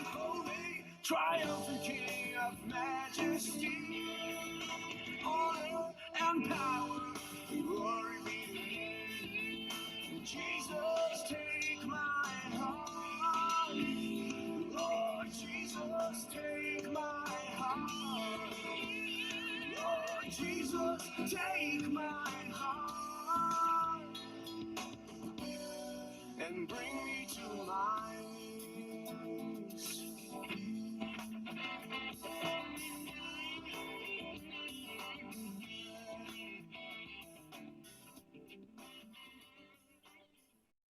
Holy, triumphant King of majesty, honor and power, glory be to you. Jesus, take my heart. Lord Jesus, take my heart. Lord Jesus, take my heart and bring me to my knees.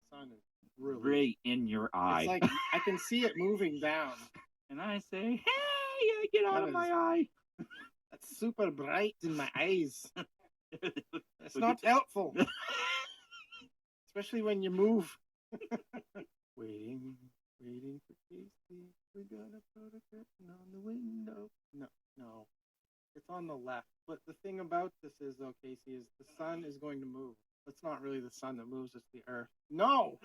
Sun is really Right in your eye. It's like I can see it moving down. And I say, hey, get out of my eye. That's super bright in my eyes. It's not helpful. Especially when you move. Waiting for Casey. We're gonna put a curtain on the window. No. It's on the left. But the thing about this is, though, Casey, is the sun is going to move. It's not really the sun that moves, it's the earth. No!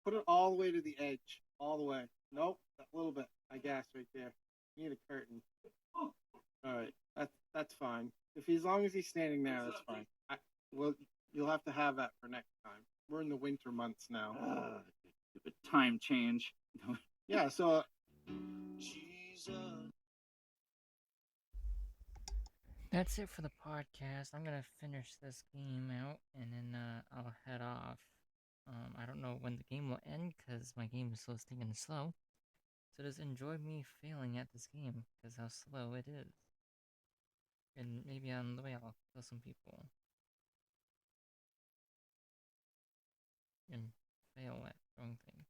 Put it all the way to the edge. All the way. Nope. A little bit. I guess right there. You need a curtain. Alright. That's fine. As long as he's standing there, that's fine. Well, you'll have to have that for next time. We're in the winter months now. Stupid time change. Yeah, so Jesus. That's it for the podcast. I'm gonna finish this game out and then I'll head off. I don't know when the game will end because my game is so stinking slow. So just enjoy me failing at this game because how slow it is. And maybe on the way I'll kill some people. And fail at throwing things.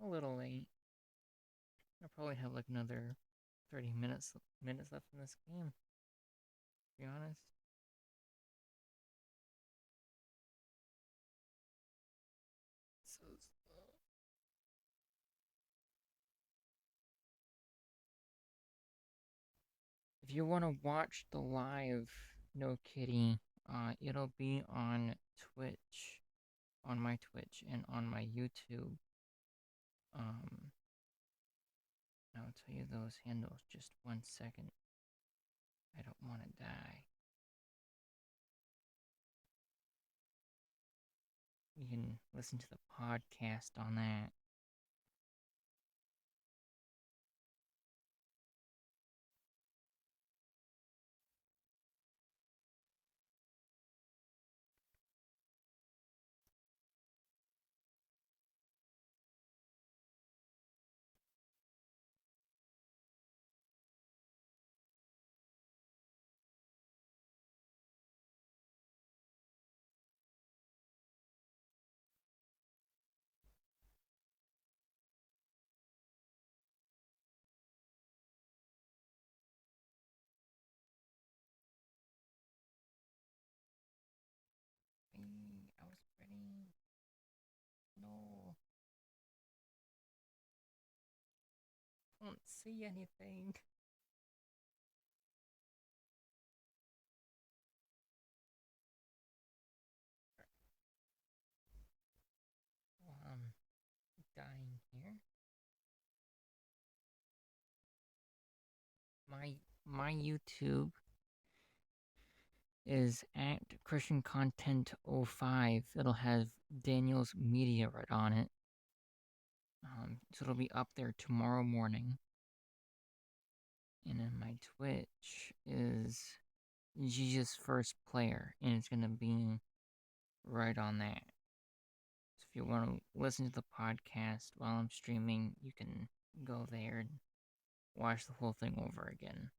a little late. I'll probably have like another 30 minutes left in this game, to be honest. So slow. If you want to watch the live No Kitty, it'll be on Twitch, on my Twitch, and on my YouTube. I'll tell you those handles just 1 second. I don't want to die. You can listen to the podcast on that. I was ready. No. I don't see anything. Well, I'm dying here. My YouTube is at Christian Content 05. It'll have Daniel's media right on it. So it'll be up there tomorrow morning. And then my Twitch is Jesus First Player, and it's gonna be right on that. So if you want to listen to the podcast while I'm streaming, you can go there and watch the whole thing over again.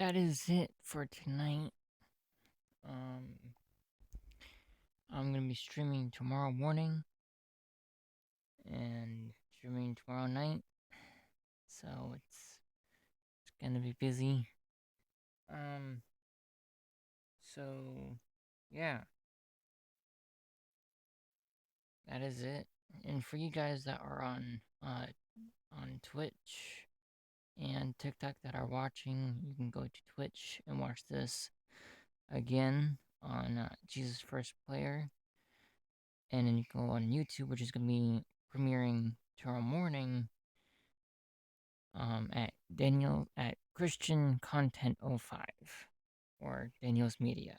that is it for tonight. I'm gonna be streaming tomorrow morning and streaming tomorrow night, so it's gonna be busy. So yeah, that is it. And for you guys that are on Twitch and TikTok that are watching, you can go to Twitch and watch this again on Jesus First Player, and then you can go on YouTube, which is gonna be premiering tomorrow morning at Christian Content 05 or Daniel's Media.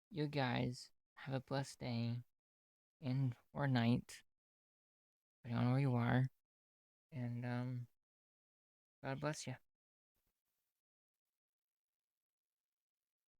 You guys have a blessed day and or night, depending on where you are, and God bless you.